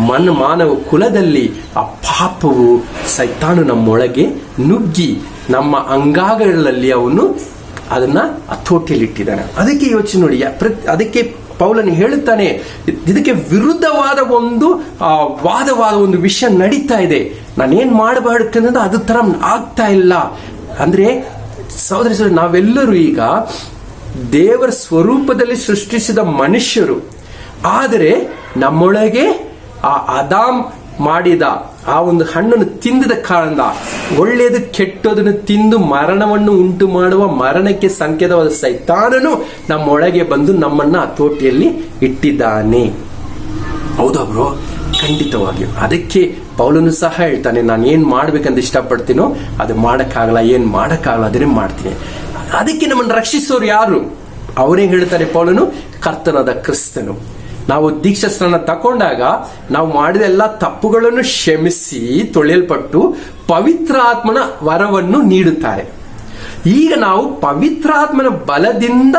Speaker 6: ಮಾನವ ಕುಲದಲ್ಲಿ ಆ ಪಾಪವು ಸೈತಾನು ನಮ್ಮೊಳಗೆ ನುಗ್ಗಿ ನಮ್ಮ ಅಂಗಾಂಗಗಳಲ್ಲಿ ಅವನು ಅದನ್ನ ಹತೋಟಿಯಲ್ಲಿಟ್ಟಿದ್ದಾನೆ. ಅದಕ್ಕೆ ಯೋಚನೆ ನೋಡಿ, ಅದಕ್ಕೆ ಪೌಲನು ಹೇಳುತ್ತಾನೆ, ಇದಕ್ಕೆ ವಿರುದ್ಧವಾದ ವಾದವಾದ ಒಂದು ವಿಷಯ ನಡೀತಾ ಇದೆ. ನಾನೇನ್ ಮಾಡಬಾರ್ದು ಅನ್ನೋದು ಅದು ತರ ಆಗ್ತಾ ಇಲ್ಲ. ಅಂದ್ರೆ ಸಹೋದರಿ, ನಾವೆಲ್ಲರೂ ಈಗ ದೇವರ ಸ್ವರೂಪದಲ್ಲಿ ಸೃಷ್ಟಿಸಿದ ಮನುಷ್ಯರು. ಆದರೆ ನಮ್ಮೊಳಗೆ ಆ ಆದಾಮ್ ಮಾಡಿದ ಆ ಒಂದು ಹಣ್ಣನ್ನು ತಿಂದಿದ ಕಾರಣ ಒಳ್ಳೆಯದು ಕೆಟ್ಟದನ್ನು ತಿಂದು ಮರಣವನ್ನು ಉಂಟು ಮಾಡುವ ಮರಣಕ್ಕೆ ಸಂಕೇತವಾದ ಸೈತಾನನು ನಮ್ಮೊಳಗೆ ಬಂದು ನಮ್ಮನ್ನ ಹತೋಟಿಯಲ್ಲಿ ಇಟ್ಟಿದ್ದಾನೆ. ಹೌದಾ ಬ್ರೋ? ಖಂಡಿತವಾಗಿಯೂ. ಅದಕ್ಕೆ ಪೌಲನು ಸಹ ಹೇಳ್ತಾನೆ, ನಾನು ಏನ್ ಮಾಡ್ಬೇಕಂತ ಇಷ್ಟಪಡ್ತೀನೋ ಅದು ಮಾಡಕ್ಕಾಗಲ್ಲ, ಏನ್ ಮಾಡಕ್ಕಾಗಲ್ಲ ಅದನ್ನೇ ಮಾಡ್ತೀನಿ. ಅದಕ್ಕೆ ನಮ್ಮನ್ನು ರಕ್ಷಿಸೋರು ಯಾರು? ಅವರೇ ಹೇಳ್ತಾರೆ ಪೌಲನು, ಕರ್ತನಾದ ಕ್ರಿಸ್ತನು. ನಾವು ದೀಕ್ಷಾ ಸ್ನಾನ ತಕೊಂಡಾಗ ನಾವು ಮಾಡಿದ ಎಲ್ಲ ತಪ್ಪುಗಳನ್ನು ಕ್ಷಮಿಸಿ ತೊಳೆಯಲ್ಪಟ್ಟು ಪವಿತ್ರ ಆತ್ಮನ ವರವನ್ನು ನೀಡುತ್ತಾರೆ. ಈಗ ನಾವು ಪವಿತ್ರಾತ್ಮನ ಬಲದಿಂದ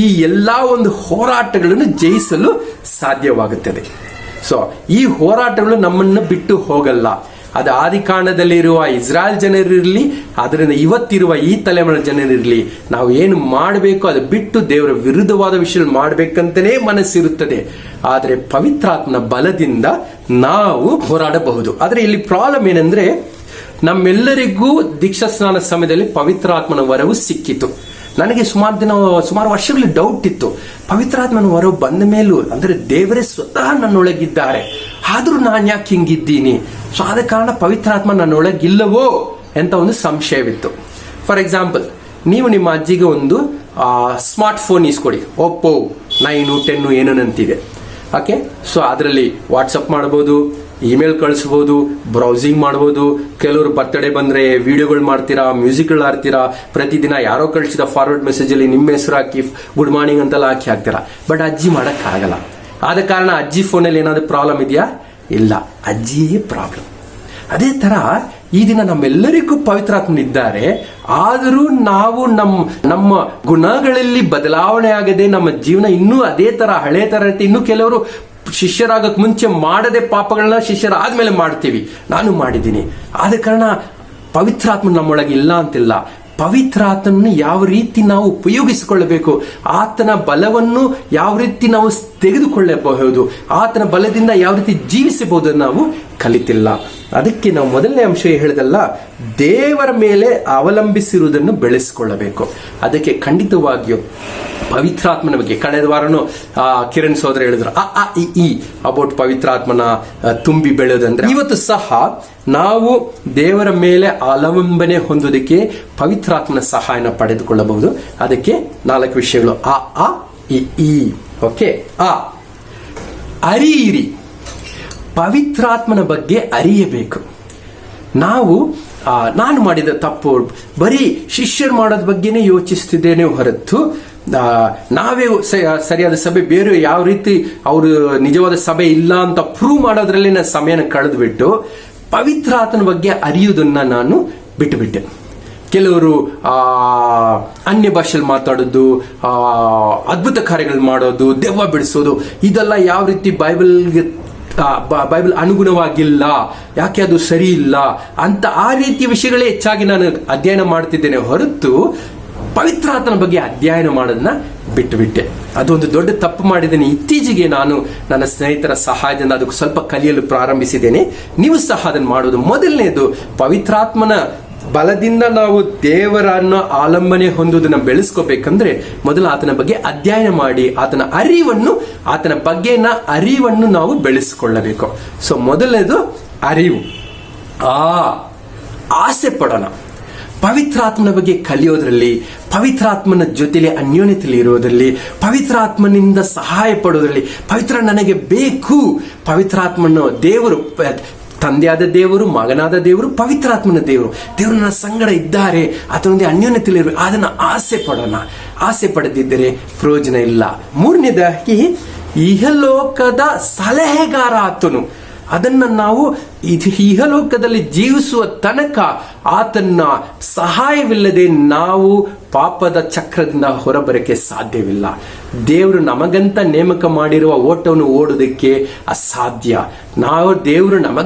Speaker 6: ಈ ಎಲ್ಲಾ ಒಂದು ಹೋರಾಟಗಳನ್ನು ಜಯಿಸಲು ಸಾಧ್ಯವಾಗುತ್ತದೆ. ಸೊ ಈ ಹೋರಾಟಗಳು ನಮ್ಮನ್ನು ಬಿಟ್ಟು ಹೋಗಲ್ಲ. ಅದು ಆದಿಕಾಂಡದಲ್ಲಿರುವ ಇಸ್ರಾಯೇಲ್ ಜನರಿರಲಿ, ಅದರಿಂದ ಇವತ್ತಿರುವ ಈ ತಲೆಮಾರಿನ ಜನರಿರಲಿ, ನಾವು ಏನು ಮಾಡಬೇಕು ಅದು ಬಿಟ್ಟು ದೇವರ ವಿರುದ್ಧವಾದ ವಿಷಯ ಮಾಡಬೇಕಂತಲೇ ಮನಸ್ಸಿರುತ್ತದೆ. ಆದರೆ ಪವಿತ್ರಾತ್ಮನ ಬಲದಿಂದ ನಾವು ಹೋರಾಡಬಹುದು. ಆದರೆ ಇಲ್ಲಿ ಪ್ರಾಬ್ಲಮ್ ಏನಂದ್ರೆ, ನಮ್ಮೆಲ್ಲರಿಗೂ ದೀಕ್ಷಾ ಸ್ನಾನ ಸಮಯದಲ್ಲಿ ಪವಿತ್ರಾತ್ಮನ ವರವು ಸಿಕ್ಕಿತು. ನನಗೆ ಸುಮಾರು ವರ್ಷಗಳಲ್ಲಿ ಡೌಟ್ ಇತ್ತು, ಪವಿತ್ರಾತ್ಮನ ವರವು ಬಂದ ಮೇಲೂ ಅಂದ್ರೆ ದೇವರೇ ಸ್ವತಃ ನನ್ನೊಳಗಿದ್ದಾರೆ, ಆದ್ರೂ ನಾನು ಯಾಕೆ ಹಿಂಗಿದ್ದೀನಿ? ಸೊ ಆದ ಕಾರಣ ಪವಿತ್ರಾತ್ಮ ನನ್ನೊಳಗಿಲ್ಲವೋ ಅಂತ ಒಂದು ಸಂಶಯವಿತ್ತು. ಫಾರ್ ಎಕ್ಸಾಂಪಲ್, ನೀವು ನಿಮ್ಮ ಅಜ್ಜಿಗೆ ಒಂದು ಸ್ಮಾರ್ಟ್ ಫೋನ್ ಇಸ್ಕೊಡಿ, ಒಪ್ಪೋ 9, 10 ಏನೇನಂತಿದೆ. ಓಕೆ, ಸೊ ಅದರಲ್ಲಿ ವಾಟ್ಸಪ್ ಮಾಡ್ಬೋದು, ಇಮೇಲ್ ಕಳಿಸ್ಬೋದು, ಬ್ರೌಸಿಂಗ್ ಮಾಡ್ಬೋದು. ಕೆಲವರು ಬರ್ತ್ಡೇ ಬಂದರೆ ವಿಡಿಯೋಗಳು ಮಾಡ್ತೀರಾ, ಮ್ಯೂಸಿಕ್ಗಳು ಆಡ್ತೀರಾ, ಪ್ರತಿದಿನ ಯಾರೋ ಕಳಿಸಿದ ಫಾರ್ವರ್ಡ್ ಮೆಸೇಜಲ್ಲಿ ನಿಮ್ಮ ಹೆಸರು ಹಾಕಿ ಗುಡ್ ಮಾರ್ನಿಂಗ್ ಅಂತೆಲ್ಲ ಹಾಕ್ತೀರಾ. ಬಟ್ ಅಜ್ಜಿ ಮಾಡೋಕ್ಕಾಗಲ್ಲ. ಆದ ಕಾರಣ ಅಜ್ಜಿ ಫೋನಲ್ಲಿ ಏನಾದರೂ ಪ್ರಾಬ್ಲಮ್ ಇದೆಯಾ? ಇಲ್ಲ, ಅಜ್ಜಿಯೇ ಪ್ರಾಬ್ಲಮ್. ಅದೇ ಥರ ಈ ದಿನ ನಮ್ಮೆಲ್ಲರಿಗೂ ಪವಿತ್ರಾತ್ಮನಿದ್ದಾರೆ, ಆದರೂ ನಾವು ನಮ್ಮ ಗುಣಗಳಲ್ಲಿ ಬದಲಾವಣೆ ಆಗದೆ ನಮ್ಮ ಜೀವನ ಇನ್ನೂ ಅದೇ ಥರ ಹಳೆ ಥರ ಇರುತ್ತೆ. ಇನ್ನೂ ಕೆಲವರು ಶಿಷ್ಯರಾಗಕ್ಕೆ ಮುಂಚೆ ಮಾಡದೆ ಪಾಪಗಳನ್ನ ಶಿಷ್ಯರಾದ್ಮೇಲೆ ಮಾಡ್ತೀವಿ. ನಾನು ಮಾಡಿದ್ದೀನಿ. ಆದ ಕಾರಣ ಪವಿತ್ರಾತ್ಮ ನಮ್ಮೊಳಗೆ ಇಲ್ಲ ಅಂತಿಲ್ಲ. ಪವಿತ್ರಾತ್ಮನ ಯಾವ ರೀತಿ ನಾವು ಉಪಯೋಗಿಸಿಕೊಳ್ಳಬೇಕು, ಆತನ ಬಲವನ್ನು ಯಾವ ರೀತಿ ನಾವು ತೆಗೆದುಕೊಳ್ಳಬಹುದು, ಆತನ ಬಲದಿಂದ ಯಾವ ರೀತಿ ಜೀವಿಸಬಹುದು ನಾವು ಕಲಿತಿಲ್ಲ. ಅದಕ್ಕೆ ನಾವು ಮೊದಲನೇ ಅಂಶ ಹೇಳಿದಲ್ಲ, ದೇವರ ಮೇಲೆ ಅವಲಂಬಿಸಿರುವುದನ್ನು ಬೆಳೆಸಿಕೊಳ್ಳಬೇಕು. ಅದಕ್ಕೆ ಖಂಡಿತವಾಗಿಯೂ ಪವಿತ್ರಾತ್ಮನ ಬಗ್ಗೆ ಕಳೆದ ವಾರನೂ ಕಿರಣ್ ಸೋದರ ಹೇಳಿದ್ರು ಈ ಅಬೌಟ್ ಪವಿತ್ರಾತ್ಮನ ತುಂಬಿ ಬೆಳೆಯೋದಂದ್ರೆ, ಇವತ್ತು ಸಹ ನಾವು ದೇವರ ಮೇಲೆ ಅವಲಂಬನೆ ಹೊಂದೋದಕ್ಕೆ ಪವಿತ್ರಾತ್ಮನ ಸಹಾಯನ ಪಡೆದುಕೊಳ್ಳಬಹುದು. ಅದಕ್ಕೆ 4 ವಿಷಯಗಳು: ಅ ಇ. ಓಕೆ, ಅರಿಯಿರಿ. ಪವಿತ್ರಾತ್ಮನ ಬಗ್ಗೆ ಅರಿಯಬೇಕು. ನಾನು ಮಾಡಿದ ತಪ್ಪು, ಬರೀ ಶಿಷ್ಯರು ಮಾಡೋದ್ ಬಗ್ಗೆನೇ ಯೋಚಿಸ್ತಿದ್ದೇನೆ ಹೊರತು ನಾವೇ ಸರಿಯಾದ ಸಭೆ, ಬೇರೆ ಯಾವ ರೀತಿ ಅವರು ನಿಜವಾದ ಸಭೆ ಇಲ್ಲ ಅಂತ ಪ್ರೂವ್ ಮಾಡೋದ್ರಲ್ಲಿ ನಾನು ಸಮಯನ ಕಳೆದ್ಬಿಟ್ಟು ಪವಿತ್ರಾತ್ಮನ ಬಗ್ಗೆ ಅರಿಯುವುದನ್ನ ನಾನು ಬಿಟ್ಟುಬಿಟ್ಟೆ. ಕೆಲವರು ಅನ್ಯ ಭಾಷೆಯಲ್ಲಿ ಮಾತಾಡೋದು, ಅದ್ಭುತ ಕಾರ್ಯಗಳು ಮಾಡೋದು, ದೆವ್ವ ಬಿಡಿಸೋದು, ಇದೆಲ್ಲ ಯಾವ ರೀತಿ ಬೈಬಲ್ ಅನುಗುಣವಾಗಿಲ್ಲ, ಯಾಕೆ ಅದು ಸರಿ ಇಲ್ಲ ಅಂತ ಆ ರೀತಿಯ ವಿಷಯಗಳೇ ಹೆಚ್ಚಾಗಿ ನಾನು ಅಧ್ಯಯನ ಮಾಡ್ತಿದ್ದೇನೆ ಹೊರತು ಪವಿತ್ರಾತ್ಮನ ಬಗ್ಗೆ ಅಧ್ಯಯನ ಮಾಡೋದನ್ನ ಬಿಟ್ಟುಬಿಟ್ಟೆ. ಅದೊಂದು ದೊಡ್ಡ ತಪ್ಪು ಮಾಡಿದ್ದೇನೆ. ಇತ್ತೀಚೆಗೆ ನಾನು ನನ್ನ ಸ್ನೇಹಿತರ ಸಹಾಯದಿಂದ ಅದಕ್ಕೆ ಸ್ವಲ್ಪ ಕಲಿಯಲು ಪ್ರಾರಂಭಿಸಿದ್ದೇನೆ. ನೀವು ಸಹ ಅದನ್ನು ಮಾಡೋದು. ಮೊದಲನೇದು, ಪವಿತ್ರಾತ್ಮನ ಬಲದಿಂದ ನಾವು ದೇವರನ್ನು ಆಲಂಬನೆ ಹೊಂದುವುದನ್ನು ಬೆಳೆಸ್ಕೋಬೇಕಂದ್ರೆ ಮೊದಲು ಆತನ ಬಗ್ಗೆ ಅಧ್ಯಯನ ಮಾಡಿ ಆತನ ಬಗ್ಗೆನ ಅರಿವನ್ನು ನಾವು ಬೆಳೆಸಿಕೊಳ್ಳಬೇಕು. ಸೊ ಮೊದಲನೇದು ಅರಿವು. ಆಸೆ ಪಡೋಣ. ಪವಿತ್ರಾತ್ಮನ ಬಗ್ಗೆ ಕಲಿಯೋದ್ರಲ್ಲಿ, ಪವಿತ್ರಾತ್ಮನ ಜೊತೆಲಿ ಅನ್ಯೋನ್ಯತೆಯಲ್ಲಿ ಇರೋದ್ರಲ್ಲಿ, ಪವಿತ್ರಾತ್ಮನಿಂದ ಸಹಾಯ ಪಡೋದ್ರಲ್ಲಿ, ಪವಿತ್ರ ನನಗೆ ಬೇಕು, ಪವಿತ್ರಾತ್ಮನ ದೇವರು, ತಂದೆಯಾದ ದೇವರು, ಮಗನಾದ ದೇವರು, ಪವಿತ್ರಾತ್ಮನ ದೇವರು ನನ್ನ ಸಂಗಡ ಇದ್ದಾರೆ, ಆತನೊಂದಿಗೆ ಅನ್ಯೋನ್ಯತೆಯಲ್ಲಿ ಅದನ್ನು ಆಸೆ ಪಡೋಣ. ಆಸೆ ಪಡೆದಿದ್ದರೆ ಪ್ರಯೋಜನ ಇಲ್ಲ. ಮೂರನೇದಾಗಿ, ಇಹಲೋಕದ ಸಲಹೆಗಾರ ಆತನು. ಅದನ್ನು ನಾವು ಇಹಲೋಕದಲ್ಲಿ ಜೀವಿಸುವ ತನಕ ಆತನ ಸಹಾಯವಿಲ್ಲದೆ ನಾವು ಪಾಪದ ಚಕ್ರದಿಂದ ಹೊರಬರಕ್ಕೆ ಸಾಧ್ಯವಿಲ್ಲ. ದೇವರು ನಮಗಂತ ನೇಮಕ ಮಾಡಿರುವ ಓಟವನ್ನು ಓಡೋದಕ್ಕೆ ಅಸಾಧ್ಯ. ದೇವರು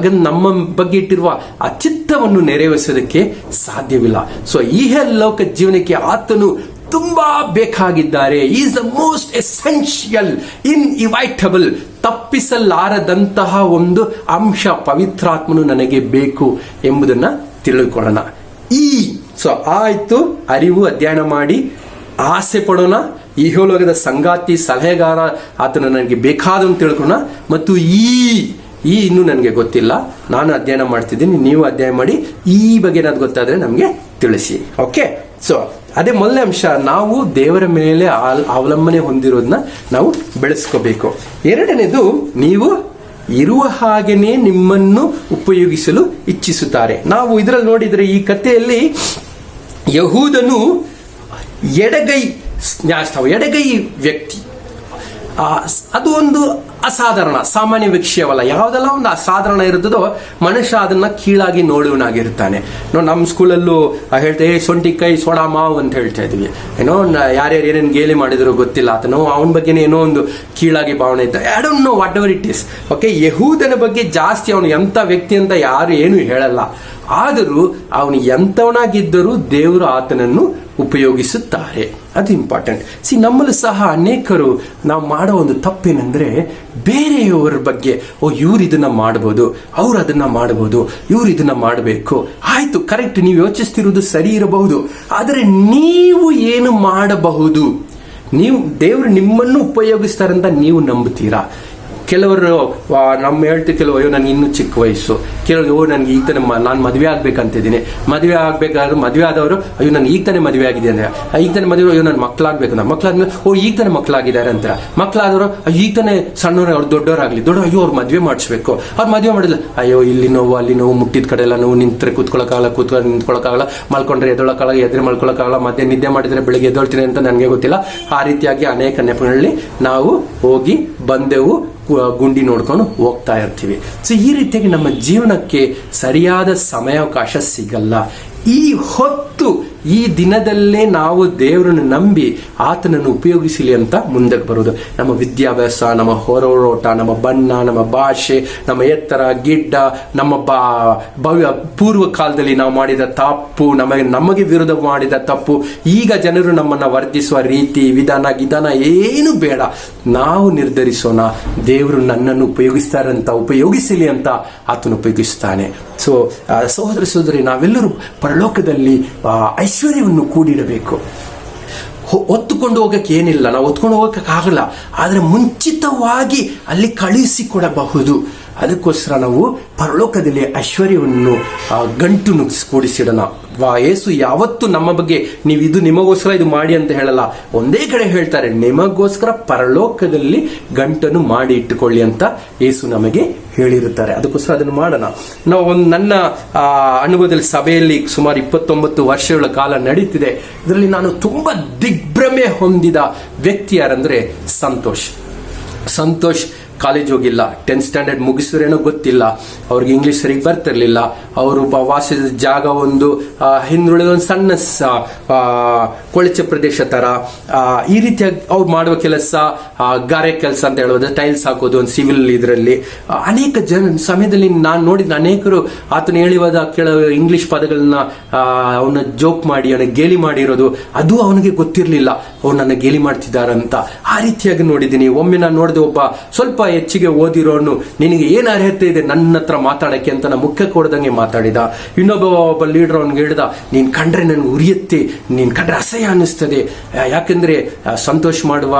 Speaker 6: ನಮ್ಮ ಬಗ್ಗೆ ಇಟ್ಟಿರುವ ಆ ಚಿತ್ತವನ್ನು ನೆರವೇರಿಸೋದಕ್ಕೆ ಸಾಧ್ಯವಿಲ್ಲ. ಸೊ ಇಹಲೋಕ ಜೀವನಕ್ಕೆ ಆತನು ತುಂಬಾ ಬೇಕಾಗಿದ್ದಾರೆ. ಈಸ್ ದ ಮೋಸ್ಟ್ ಎಸೆನ್ಷಿಯಲ್, ಇನ್ಇವೈಟಬಲ್, ತಪ್ಪಿಸಲಾರದಂತಹ ಒಂದು ಅಂಶ. ಪವಿತ್ರಾತ್ಮನು ನನಗೆ ಬೇಕು ಎಂಬುದನ್ನ ತಿಳಿದುಕೊಳ್ಳೋಣ. ಸೊ ಆಯ್ತು, ಅರಿವು, ಅಧ್ಯಯನ ಮಾಡಿ, ಆಸೆ ಪಡೋಣ. ಇಹಲೋಕದ ಸಂಗಾತಿ, ಸಲಹೆಗಾರ ಆತನ ನನಗೆ ಬೇಕಾದಂತ ತಿಳ್ಕೊಳ್ಳೋಣ. ಮತ್ತು ಇನ್ನೂ ನನಗೆ ಗೊತ್ತಿಲ್ಲ, ನಾನು ಅಧ್ಯಯನ ಮಾಡ್ತಿದ್ದೀನಿ, ನೀವು ಅಧ್ಯಯನ ಮಾಡಿ, ಈ ಬಗ್ಗೆ ಏನಾದ್ರು ಗೊತ್ತಾದ್ರೆ ನಮಗೆ ತಿಳಿಸಿ. ಓಕೆ, ಸೊ ಅದೇ ಮೊದಲನೇ ಅಂಶ, ನಾವು ದೇವರ ಮೇಲೆ ಅವಲಂಬನೆ ಹೊಂದಿರೋದನ್ನ ನಾವು ಬೆಳೆಸ್ಕೋಬೇಕು. ಎರಡನೇದು, ನೀವು ಇರುವ ಹಾಗೇನೆ ನಿಮ್ಮನ್ನು ಉಪಯೋಗಿಸಲು ಇಚ್ಛಿಸುತ್ತಾರೆ. ನಾವು ಇದರಲ್ಲಿ ನೋಡಿದ್ರೆ ಈ ಕಥೆಯಲ್ಲಿ ಯಹೂದನು ಎಡಗೈ ವ್ಯಕ್ತಿ. ಅದು ಒಂದು ಅಸಾಧಾರಣ, ಸಾಮಾನ್ಯ ವಿಷಯವಲ್ಲ. ಯಾವುದೆಲ್ಲ ಒಂದು ಅಸಾಧಾರಣ ಇರುತ್ತದೋ ಮನುಷ್ಯ ಅದನ್ನ ಕೀಳಾಗಿ ನೋಡುವನಾಗಿರ್ತಾನೆ. ನಮ್ಮ ಸ್ಕೂಲಲ್ಲೂ ಹೇಳ್ತೇವೆ, ಸೊಂಟಿಕೈ ಸೋಡಾ ಮಾವು ಅಂತ ಹೇಳ್ತಾ ಇದ್ವಿ. ಯಾರ್ಯಾರು ಏನೇನು ಗೇಲಿ ಮಾಡಿದ್ರು ಗೊತ್ತಿಲ್ಲ, ಅವನ ಬಗ್ಗೆನೇ ಏನೋ ಒಂದು ಕೀಳಾಗಿ ಭಾವನೆ ಇತ್ತು. I don't know what ever it is. Okay, ಯಹೂದನ ಬಗ್ಗೆ ಜಾಸ್ತಿ ಅವನು ಎಂಥ ವ್ಯಕ್ತಿ ಅಂತ ಯಾರು ಏನು ಹೇಳಲ್ಲ. ಆದರೂ ಅವನು ಎಂಥವನಾಗಿದ್ದರೂ ದೇವರು ಆತನನ್ನು ಉಪಯೋಗಿಸುತ್ತಾರೆ. ಅದು ಇಂಪಾರ್ಟೆಂಟ್. ನಮ್ಮಲ್ಲೂ ಸಹ ಅನೇಕರು ನಾವು ಮಾಡೋ ಒಂದು ತಪ್ಪೇನೆಂದ್ರೆ, ಬೇರೆಯವರ ಬಗ್ಗೆ ಇವ್ರು ಇದನ್ನ ಮಾಡಬಹುದು, ಅವ್ರು ಅದನ್ನ ಮಾಡಬಹುದು, ಇವ್ರು ಇದನ್ನ ಮಾಡಬೇಕು. ಆಯ್ತು, ಕರೆಕ್ಟ್, ನೀವು ಯೋಚಿಸ್ತಿರುವುದು ಸರಿ ಇರಬಹುದು. ಆದರೆ ನೀವು ಏನು ಮಾಡಬಹುದು? ದೇವರು ನಿಮ್ಮನ್ನು ಉಪಯೋಗಿಸ್ತಾರಂತ ನೀವು ನಂಬುತ್ತೀರಾ? ಕೆಲವರು ಹೇಳ್ತೀವಿ, ಕೆಲವು ನನಗೆ ಇನ್ನೂ ಚಿಕ್ಕ ವಯಸ್ಸು, ಕೆಲವರು ನನಗೆ ಈಗ ತಾನೆ ನಾನು ಮದುವೆ ಆಗ್ಬೇಕಂತಿದ್ದೀನಿ, ಮದುವೆ ಆಗ್ಬೇಕಾದ್ರೆ ಮದುವೆ ಆದವರು ಅಯ್ಯೋ ನಾನು ಈಗ ತಾನೇ ಮದುವೆ ಆಗಿದೆ ಅಂದ್ರೆ, ಈಗ ತಾನೇ ಮದುವೆ ಅಯ್ಯೋ ನನ್ನ ಮಕ್ಕಳಾಗ್ಬೇಕು, ಮಕ್ಕಳಾದ್ಮೇಲೆ ಈಗ ತಾನೇ ಮಕ್ಕಳಾಗಿದ್ದಾರೆ ಅಂತಾರೆ. ಮಕ್ಕಳಾದವರು ಈಗ ತಾನೇ ಸಣ್ಣವ್ರು ಅವ್ರು ದೊಡ್ಡವರಾಗ್ಲಿ, ಅಯ್ಯೋ ಅವ್ರು ಮದುವೆ ಮಾಡಿಸ್ಬೇಕು, ಅವ್ರು ಮದುವೆ ಮಾಡಿಲ್ಲ ಅಯ್ಯೋ ಇಲ್ಲಿ ನೋವು ಅಲ್ಲಿ ನೋವು, ಮುಟ್ಟಿದ ಕಡೆ ಎಲ್ಲ ನೋವು, ನಿಂತ್ರೆ ಕೂತ್ಕೊಳ್ಳೋಕ್ಕಾಗಲ್ಲ, ನಿಂತ್ಕೊಳ್ಳೋಕ್ಕಾಗಲ್ಲ, ಮಲ್ಕೊಂಡ್ರೆ ಎದ್ದೊಳಕ್ಕಾಗಲ್ಲ, ಎದ್ರೆ ಮಲ್ಕೊಳ್ಳೋಕ್ಕಾಗಲ್ಲ, ಮತ್ತೆ ನಿದ್ದೆ ಮಾಡಿದ್ರೆ ಬೆಳಿಗ್ಗೆ ಎದ್ದೊಳ್ತೀನಿ ಅಂತ ನನಗೆ ಗೊತ್ತಿಲ್ಲ. ಆ ರೀತಿಯಾಗಿ ಅನೇಕ ನೆಪಗಳಲ್ಲಿ ನಾವು ಹೋಗಿ ಬಂದೆವು, ಗುಂಡಿ ನೋಡ್ಕೊಂಡು ಹೋಗ್ತಾ ಇರ್ತೀವಿ. ಸೊ ಈ ರೀತಿಯಾಗಿ ನಮ್ಮ ಜೀವನಕ್ಕೆ ಸರಿಯಾದ ಸಮಯಾವಕಾಶ ಸಿಗಲ್ಲ. ಈ ಹೊತ್ತು ಈ ದಿನದಲ್ಲೇ ನಾವು ದೇವರನ್ನು ನಂಬಿ ಆತನನ್ನು ಉಪಯೋಗಿಸಲಿ ಅಂತ ಮುಂದಕ್ಕೆ ಬರೋದು. ನಮ್ಮ ವಿದ್ಯಾಭ್ಯಾಸ, ನಮ್ಮ ಹೊರೋಟ, ನಮ್ಮ ಬಣ್ಣ, ನಮ್ಮ ಭಾಷೆ, ನಮ್ಮ ಎತ್ತರ, ಗಿಡ್ಡ, ನಮ್ಮ ಭವ್ಯ ಪೂರ್ವ ಕಾಲದಲ್ಲಿ ನಾವು ಮಾಡಿದ ತಪ್ಪು, ನಮಗೆ ವಿರುದ್ಧ ಮಾಡಿದ ತಪ್ಪು, ಈಗ ಜನರು ನಮ್ಮನ್ನು ವರ್ಧಿಸುವ ರೀತಿ ವಿಧಾನ ಏನು ಬೇಡ. ನಾವು ನಿರ್ಧರಿಸೋಣ, ದೇವರು ನನ್ನನ್ನು ಉಪಯೋಗಿಸಲಿ ಅಂತ ಆತನು ಉಪಯೋಗಿಸ್ತಾನೆ. ಸೊ ಸಹೋದರ ಸಹೋದರಿ, ನಾವೆಲ್ಲರೂ ಪರಲೋಕದಲ್ಲಿ ಐಶ್ವರ್ಯವನ್ನು ಕೂಡಿಡಬೇಕು. ಹೊತ್ತುಕೊಂಡು ಹೋಗಕ್ಕೆ ಏನಿಲ್ಲ, ನಾವು ಹೊತ್ಕೊಂಡು ಹೋಗಕ್ಕಾಗಲ್ಲ, ಆದರೆ ಮುಂಚಿತವಾಗಿ ಅಲ್ಲಿ ಕಳುಹಿಸಿಕೊಡಬಹುದು. ಅದಕ್ಕೋಸ್ಕರ ನಾವು ಪರಲೋಕದಲ್ಲಿ ಐಶ್ವರ್ಯವನ್ನು ಗಂಟು ಕೂಡಿಸಿಡೋಣ. ಯೇಸು ಯಾವತ್ತು ನಮ್ಮ ಬಗ್ಗೆ ನೀವು ಇದು ನಿಮಗೋಸ್ಕರ ಇದು ಮಾಡಿ ಅಂತ ಹೇಳಲ್ಲ, ಒಂದೇ ಕಡೆ ಹೇಳ್ತಾರೆ ನಿಮಗೋಸ್ಕರ ಪರಲೋಕದಲ್ಲಿ ಗಂಟನ್ನು ಮಾಡಿ ಇಟ್ಟುಕೊಳ್ಳಿ ಅಂತ ಯೇಸು ನಮಗೆ ಹೇಳಿರುತ್ತಾರೆ. ಅದಕ್ಕೋಸ್ಕರ ಅದನ್ನು ಮಾಡೋಣ. ನಾವು ನನ್ನ ಅನುಭವದಲ್ಲಿ ಸಭೆಯಲ್ಲಿ ಸುಮಾರು 29 ವರ್ಷಗಳ ಕಾಲ ನಡೀತಿದೆ. ಇದರಲ್ಲಿ ನಾನು ತುಂಬಾ ದಿಗ್ಭ್ರಮೆ ಹೊಂದಿದ ವ್ಯಕ್ತಿ ಯಾರಂದ್ರೆ ಸಂತೋಷ್ ಕಾಲೇಜ್ ಹೋಗಿಲ್ಲ, 10th ಸ್ಟ್ಯಾಂಡರ್ಡ್ ಮುಗಿಸಿದ್ರೇನೋ ಗೊತ್ತಿಲ್ಲ, ಅವ್ರಿಗೆ ಇಂಗ್ಲಿಷ್ ಸರಿಗೆ ಬರ್ತಿರ್ಲಿಲ್ಲ. ಅವರು ವಾಸಿದ ಜಾಗ ಒಂದು ಹಿಂದುಳಿದ ಒಂದು ಸಣ್ಣ ಕೊಳಚೆ ಪ್ರದೇಶ ತರ. ಈ ರೀತಿಯಾಗಿ ಅವ್ರು ಮಾಡುವ ಕೆಲಸ ಗಾರೆ ಕೆಲಸ ಅಂತ ಹೇಳೋದು, ಟೈಲ್ಸ್ ಹಾಕೋದು, ಒಂದು ಸಿವಿಲ್ ಇದರಲ್ಲಿ ಅನೇಕ ಸಮಯದಲ್ಲಿ ನಾನು ನೋಡಿದ ಅನೇಕರು ಆತನ ಹೇಳಿವಾದ ಕೆಲವು ಇಂಗ್ಲಿಷ್ ಪದಗಳನ್ನ ಅವನ ಜೋಕ್ ಮಾಡಿ ಅವನ ಗೇಲಿ ಮಾಡಿರೋದು, ಅದು ಅವನಿಗೆ ಗೊತ್ತಿರಲಿಲ್ಲ ಅವ್ರು ನನ್ನ ಗೇಲಿ ಮಾಡ್ತಿದ್ದಾರಂತ. ಆ ರೀತಿಯಾಗಿ ನೋಡಿದ್ದೀನಿ. ಒಮ್ಮೆ ನಾನು ನೋಡಿದೆ, ಒಬ್ಬ ಸ್ವಲ್ಪ ಹೆಚ್ಚಿಗೆ ಓದಿರೋನು ನಿನಗೆ ಏನ್ ಅರ್ಹತೆ ಇದೆ ನನ್ನ ಹತ್ರ ಮಾತಾಡಕ್ಕೆ ಅಂತ ನಾ ಮುಖ್ಯ ಕೊಡದಂಗೆ ಮಾತಾಡಿದ. ಒಬ್ಬ ಲೀಡರ್ ಅವ್ನಿಗೆ ಹೇಳ್ದ, ನೀನ್ ಕಂಡ್ರೆ ನನ್ಗೆ ಉರಿಯುತ್ತೆ, ನೀನ್ ಕಂಡ್ರೆ ಅಸಹ್ಯ ಅನ್ನಿಸ್ತದೆ. ಯಾಕೆಂದ್ರೆ ಸಂತೋಷ್ ಮಾಡುವ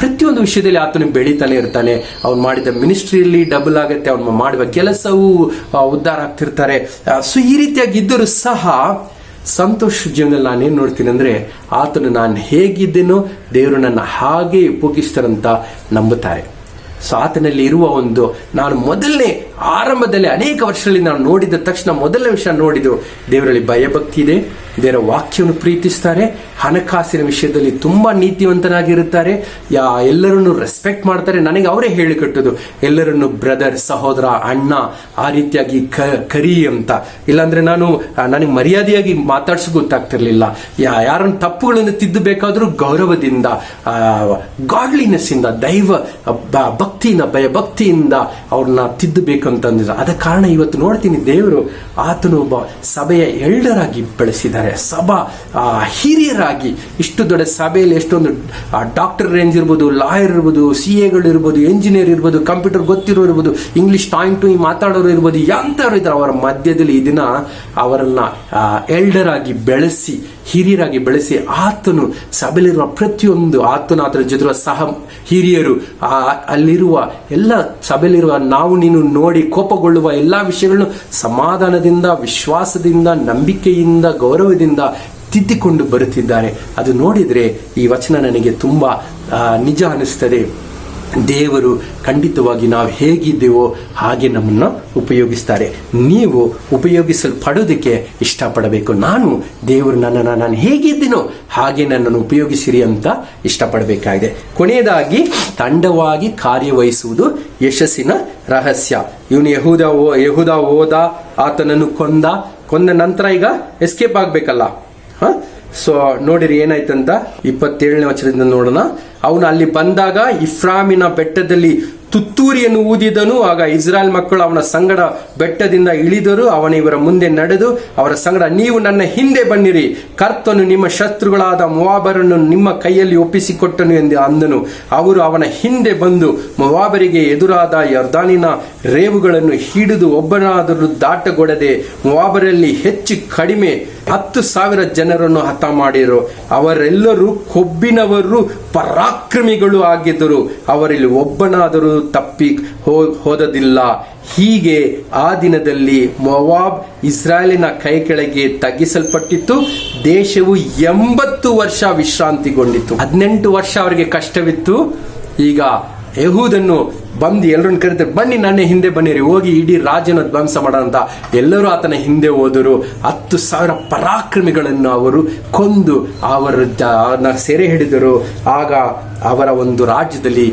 Speaker 6: ಪ್ರತಿಯೊಂದು ವಿಷಯದಲ್ಲಿ ಆತನು ಬೆಳೀತಾನೆ ಇರ್ತಾನೆ. ಅವ್ನು ಮಾಡಿದ ಮಿನಿಸ್ಟ್ರಿಯಲ್ಲಿ ಡಬಲ್ ಆಗುತ್ತೆ, ಅವ್ನು ಮಾಡುವ ಕೆಲಸವೂ ಉದ್ಧಾರ ಆಗ್ತಿರ್ತಾರೆ. ಸೊ ಈ ರೀತಿಯಾಗಿ ಇದ್ದರೂ ಸಹ ಸಂತೋಷ ಜೀವನದಲ್ಲಿ ನಾನೇನ್ ನೋಡ್ತೀನಿ ಅಂದ್ರೆ, ಆತನು ನಾನು ಹೇಗಿದ್ದೇನೋ ದೇವರು ನನ್ನ ಹಾಗೆ ಉಪಯೋಗಿಸ್ತಾರಂತ ನಂಬುತ್ತಾರೆ. ಸೊ ಆತನಲ್ಲಿ ಇರುವ ಒಂದು, ನಾನು ಮೊದಲನೇ ಆರಂಭದಲ್ಲಿ ಅನೇಕ ವರ್ಷಗಳಲ್ಲಿ ನಾನು ನೋಡಿದ ತಕ್ಷಣ ಮೊದಲನೇ ವಿಷಯ ನೋಡಿದ್ದು, ದೇವರಲ್ಲಿ ಭಯಭಕ್ತಿ ಇದೆ, ದೇವರ ವಾಕ್ಯವನ್ನು ಪ್ರೀತಿಸ್ತಾರೆ, ಹಣಕಾಸಿನ ವಿಷಯದಲ್ಲಿ ತುಂಬಾ ನೀತಿವಂತನಾಗಿರುತ್ತಾರೆ, ಎಲ್ಲರನ್ನು ರೆಸ್ಪೆಕ್ಟ್ ಮಾಡ್ತಾರೆ. ನನಗೆ ಅವರೇ ಹೇಳಿಕೊಟ್ಟದು, ಎಲ್ಲರನ್ನು ಬ್ರದರ್, ಸಹೋದರ, ಅಣ್ಣ ಆ ರೀತಿಯಾಗಿ ಕರಿ ಅಂತ. ಇಲ್ಲಾಂದ್ರೆ ನನಗೆ ಮರ್ಯಾದೆಯಾಗಿ ಮಾತಾಡ್ಸೋ ಗೊತ್ತಾಗ್ತಿರ್ಲಿಲ್ಲ. ಯಾರನ್ನ ತಪ್ಪುಗಳನ್ನು ತಿದ್ದಬೇಕಾದ್ರೂ ಗೌರವದಿಂದ, ಗಾಡ್ಲಿನೆಸ್ ಇಂದ, ದೈವ ಭಕ್ತಿಯಿಂದ, ಭಯಭಕ್ತಿಯಿಂದ ಅವ್ರನ್ನ ತಿದ್ದಬೇಕು ಅಂತಂದಿದ್ರು. ಅದ ಕಾರಣ ಇವತ್ತು ನೋಡ್ತೀನಿ, ದೇವರು ಆತನು ಒಬ್ಬ ಸಭೆಯ ಎಲ್ಡರಾಗಿ ಬೆಳೆಸಿದ್ದಾರೆ, ಸಭಾ ಹಿರಿಯರಾಗಿ. ಇಷ್ಟು ದೊಡ್ಡ ಸಭೆಯಲ್ಲಿ ಎಷ್ಟೊಂದು ಡಾಕ್ಟರ್ ರೇಂಜ್ ಇರ್ಬೋದು, ಲಾಯರ್ ಇರ್ಬೋದು, CAಗಳು ಇರ್ಬೋದು, ಎಂಜಿನಿಯರ್ ಇರ್ಬೋದು, ಕಂಪ್ಯೂಟರ್ ಗೊತ್ತಿರೋ ಇರ್ಬೋದು, ಇಂಗ್ಲಿಷ್ ಟು ಮಾತಾಡೋರು ಇರ್ಬೋದು, ಎಂಥವ್ರು ಇದ್ದಾರೆ. ಅವರ ಮಧ್ಯದಲ್ಲಿ ಈ ದಿನ ಅವರನ್ನ ಎಲ್ಡರ್ ಆಗಿ ಬೆಳೆಸಿ, ಹಿರಿಯರಾಗಿ ಬೆಳೆಸಿ, ಆತನು ಸಭೆಯಲ್ಲಿರುವ ಪ್ರತಿಯೊಂದು, ಆತನು ಅದರ ಜೊತೆ ಸಹ ಹಿರಿಯರು, ಅಲ್ಲಿರುವ ಎಲ್ಲ ಸಭೆಯಲ್ಲಿರುವ ನಾವು ನೀನು ನೋಡಿ ಕೋಪಗೊಳ್ಳುವ ಎಲ್ಲಾ ವಿಷಯಗಳನ್ನು ಸಮಾಧಾನದಿಂದ, ವಿಶ್ವಾಸದಿಂದ, ನಂಬಿಕೆಯಿಂದ, ಗೌರವದಿಂದ ತಿದ್ದಿಕೊಂಡು ಬರುತ್ತಿದ್ದಾರೆ. ಅದು ನೋಡಿದ್ರೆ ಈ ವಚನ ನನಗೆ ತುಂಬಾ ನಿಜ ಅನಿಸ್ತದೆ. ದೇವರು ಖಂಡಿತವಾಗಿ ನಾವು ಹೇಗಿದ್ದೇವೋ ಹಾಗೆ ನಮ್ಮನ್ನು ಉಪಯೋಗಿಸ್ತಾರೆ. ನೀವು ಉಪಯೋಗಿಸಲ್ಪಡೋದಕ್ಕೆ ಇಷ್ಟಪಡಬೇಕು. ದೇವರು ನಾನು ಹೇಗಿದ್ದೀನೋ ಹಾಗೆ ನನ್ನನ್ನು ಉಪಯೋಗಿಸಿರಿ ಅಂತ ಇಷ್ಟಪಡಬೇಕಾಗಿದೆ. ಕೊನೆಯದಾಗಿ, ತಂಡವಾಗಿ ಕಾರ್ಯವಹಿಸುವುದು ಯಶಸ್ಸಿನ ರಹಸ್ಯ. ಇವನು ಯಹೂದ ಹೋದ, ಆತನನ್ನು ಕೊಂದ ನಂತರ ಈಗ ಎಸ್ಕೇಪ್ ಆಗ್ಬೇಕಲ್ಲ. ಸೊ ನೋಡಿರಿ ಏನಾಯ್ತಂತ 27ನೇ ವಚನದಿಂದ ನೋಡೋಣ. ಅವನು ಅಲ್ಲಿ ಬಂದಾಗ ಇಫ್ರಾಮಿನ ಬೆಟ್ಟದಲ್ಲಿ ತುತ್ತೂರಿಯನ್ನು ಊದಿದನು. ಆಗ ಇಸ್ರಾಯೇಲ್ ಮಕ್ಕಳು ಅವನ ಸಂಗಡ ಬೆಟ್ಟದಿಂದ ಇಳಿದರು. ಅವನು ಇವರ ಮುಂದೆ ನಡೆದು ಅವರ ಸಂಗಡ, ನೀವು ನನ್ನ ಹಿಂದೆ ಬನ್ನಿರಿ, ಕರ್ತನು ನಿಮ್ಮ ಶತ್ರುಗಳಾದ ಮೊವಾಬರನ್ನು ನಿಮ್ಮ ಕೈಯಲ್ಲಿ ಒಪ್ಪಿಸಿಕೊಟ್ಟನು ಎಂದು ಅಂದನು. ಅವರು ಅವನ ಹಿಂದೆ ಬಂದು ಮೊವಾಬರಿಗೆ ಎದುರಾದ ಯೊರ್ದಾನಿನ ರೇವುಗಳನ್ನು ಹಿಡಿದು ಒಬ್ಬನಾದರೂ ದಾಟಗೊಡದೆ ಮೊವಾಬರಲ್ಲಿ ಹೆಚ್ಚು ಕಡಿಮೆ 10,000 ಜನರನ್ನು ಹತ ಮಾಡಿರು. ಅವರೆಲ್ಲರೂ ಕೊಬ್ಬಿನವರು, ಪರಾಕ್ರಮಿಗಳು ಆಗಿದ್ದರು. ಅವರಲ್ಲಿ ಒಬ್ಬನಾದರೂ ತಪ್ಪಿ ಹೋದದಿಲ್ಲ. ಹೀಗೆ ಆ ದಿನದಲ್ಲಿ ಮೋವಾಬ್ ಇಸ್ರಾಯೇಲಿನ ಕೈ ಕೆಳಗೆ ತಗ್ಗಿಸಲ್ಪಟ್ಟಿತ್ತು. ದೇಶವು 80 ವರ್ಷ ವಿಶ್ರಾಂತಿಗೊಂಡಿತು. 18 ವರ್ಷ ಅವರಿಗೆ ಕಷ್ಟವಿತ್ತು. ಈಗ ಯೆಹೂದನ್ನು ಬಂದು ಎಲ್ಲರನ್ನು ಕರೀತಾರೆ, ಬನ್ನಿ ನನ್ನ ಹಿಂದೆ ಬನ್ನಿರಿ, ಹೋಗಿ ಇಡೀ ರಾಜ್ಯನ ಧ್ವಂಸ ಮಾಡೋಣ ಅಂತ ಎಲ್ಲರೂ ಆತನ ಹಿಂದೆ ಹೋದರು. 10,000 ಪರಾಕ್ರಮಿಗಳನ್ನು ಅವರು ಕೊಂದು ಅವರನ್ನ ಸೆರೆ ಹಿಡಿದರು. ಆಗ ಅವರ ಒಂದು ರಾಜ್ಯದಲ್ಲಿ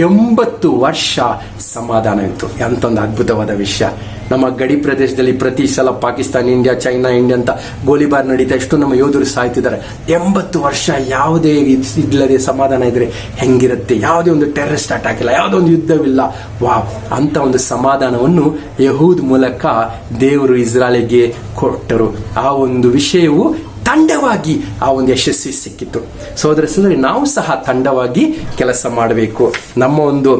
Speaker 6: 80 ವರ್ಷ ಸಮಾಧಾನವಿತ್ತು. ಎಂತೊಂದು ಅದ್ಭುತವಾದ ವಿಷಯ. ನಮ್ಮ ಗಡಿ ಪ್ರದೇಶದಲ್ಲಿ ಪ್ರತಿ ಸಲ ಪಾಕಿಸ್ತಾನ, ಇಂಡಿಯಾ, ಚೈನಾ, ಇಂಡಿಯಾ ಅಂತ ಗೋಲಿಬಾರ್ ನಡೀತಾ ಎಷ್ಟು ನಮ್ಮ ಯೋಧರು ಸಾಯ್ತಿದ್ದಾರೆ. 80 ವರ್ಷ ಯಾವುದೇ ಇಲ್ಲದೆ ಸಮಾಧಾನ ಇದ್ರೆ ಹೆಂಗಿರುತ್ತೆ? ಯಾವುದೇ ಒಂದು ಟೆರರಿಸ್ಟ್ ಅಟ್ಯಾಕ್ ಇಲ್ಲ, ಯಾವುದೋ ಒಂದು ಯುದ್ಧವಿಲ್ಲ. ಅಂತ ಒಂದು ಸಮಾಧಾನವನ್ನು ಯಹೂದ್ ಮೂಲಕ ದೇವರು ಇಸ್ರಾಯೇಲಿಗೆ ಕೊಟ್ಟರು. ಆ ಒಂದು ವಿಷಯವು ತಂಡವಾಗಿ ಆ ಒಂದು ಯಶಸ್ವಿ ಸಿಕ್ಕಿತು. ಸೋದರಿ ನಾವು ಸಹ ತಂಡವಾಗಿ ಕೆಲಸ ಮಾಡಬೇಕು. ನಮ್ಮ ಒಂದು